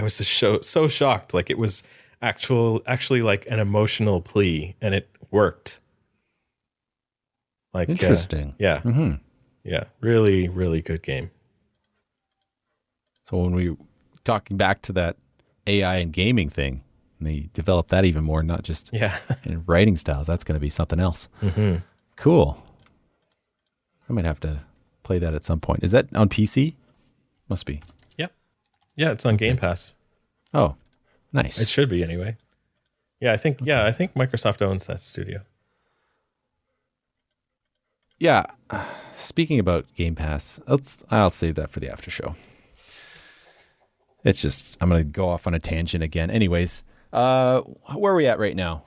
was just so shocked. Like it was actually like an emotional plea, and it worked. Like Interesting. Yeah. Mm-hmm. Yeah. Really, really good game. So when we talking back to that AI and gaming thing, and they develop that even more, not just in writing styles, that's going to be something else. Mm-hmm. Cool. I might have to play that at some point. Is that on PC? Must be. Yeah. Yeah, it's on Game Pass. Oh, nice. It should be anyway. Yeah, I think Microsoft owns that studio. Yeah. Speaking about Game Pass, I'll save that for the after show. It's just, I'm going to go off on a tangent again. Anyways, where are we at right now?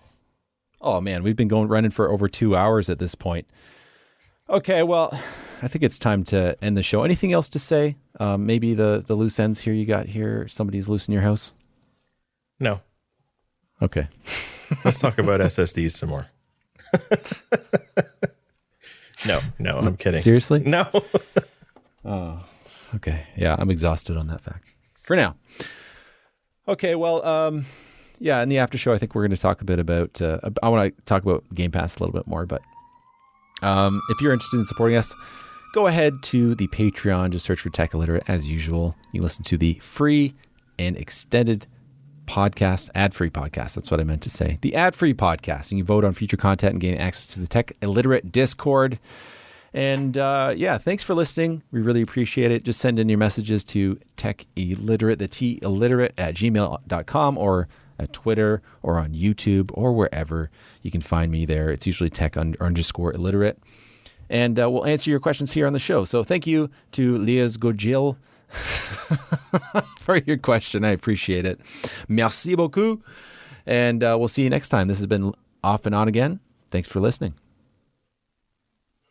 Oh man, we've been running for over 2 hours at this point. Okay, well, I think it's time to end the show. Anything else to say? Maybe the loose ends here you got here. Somebody's loose in your house? No. Okay. Let's talk about SSDs some more. No, I'm kidding. Seriously? No. Oh, okay. Yeah, I'm exhausted on that fact. For now. Okay, well, yeah, in the after show, I think we're going to talk a bit about, I want to talk about Game Pass a little bit more, but if you're interested in supporting us, go ahead to the Patreon, just search for Tech Illiterate as usual. You listen to the free and extended podcast, ad-free podcast. That's what I meant to say. The ad-free podcast. And you vote on future content and gain access to the Tech Illiterate Discord. And yeah, thanks for listening. We really appreciate it. Just send in your messages to techilliterate, the T-illiterate at gmail.com or at Twitter or on YouTube or wherever you can find me there. It's usually tech_illiterate. And we'll answer your questions here on the show. So thank you to Liaz Gojil for your question. I appreciate it. Merci beaucoup. And we'll see you next time. This has been Off and On again. Thanks for listening.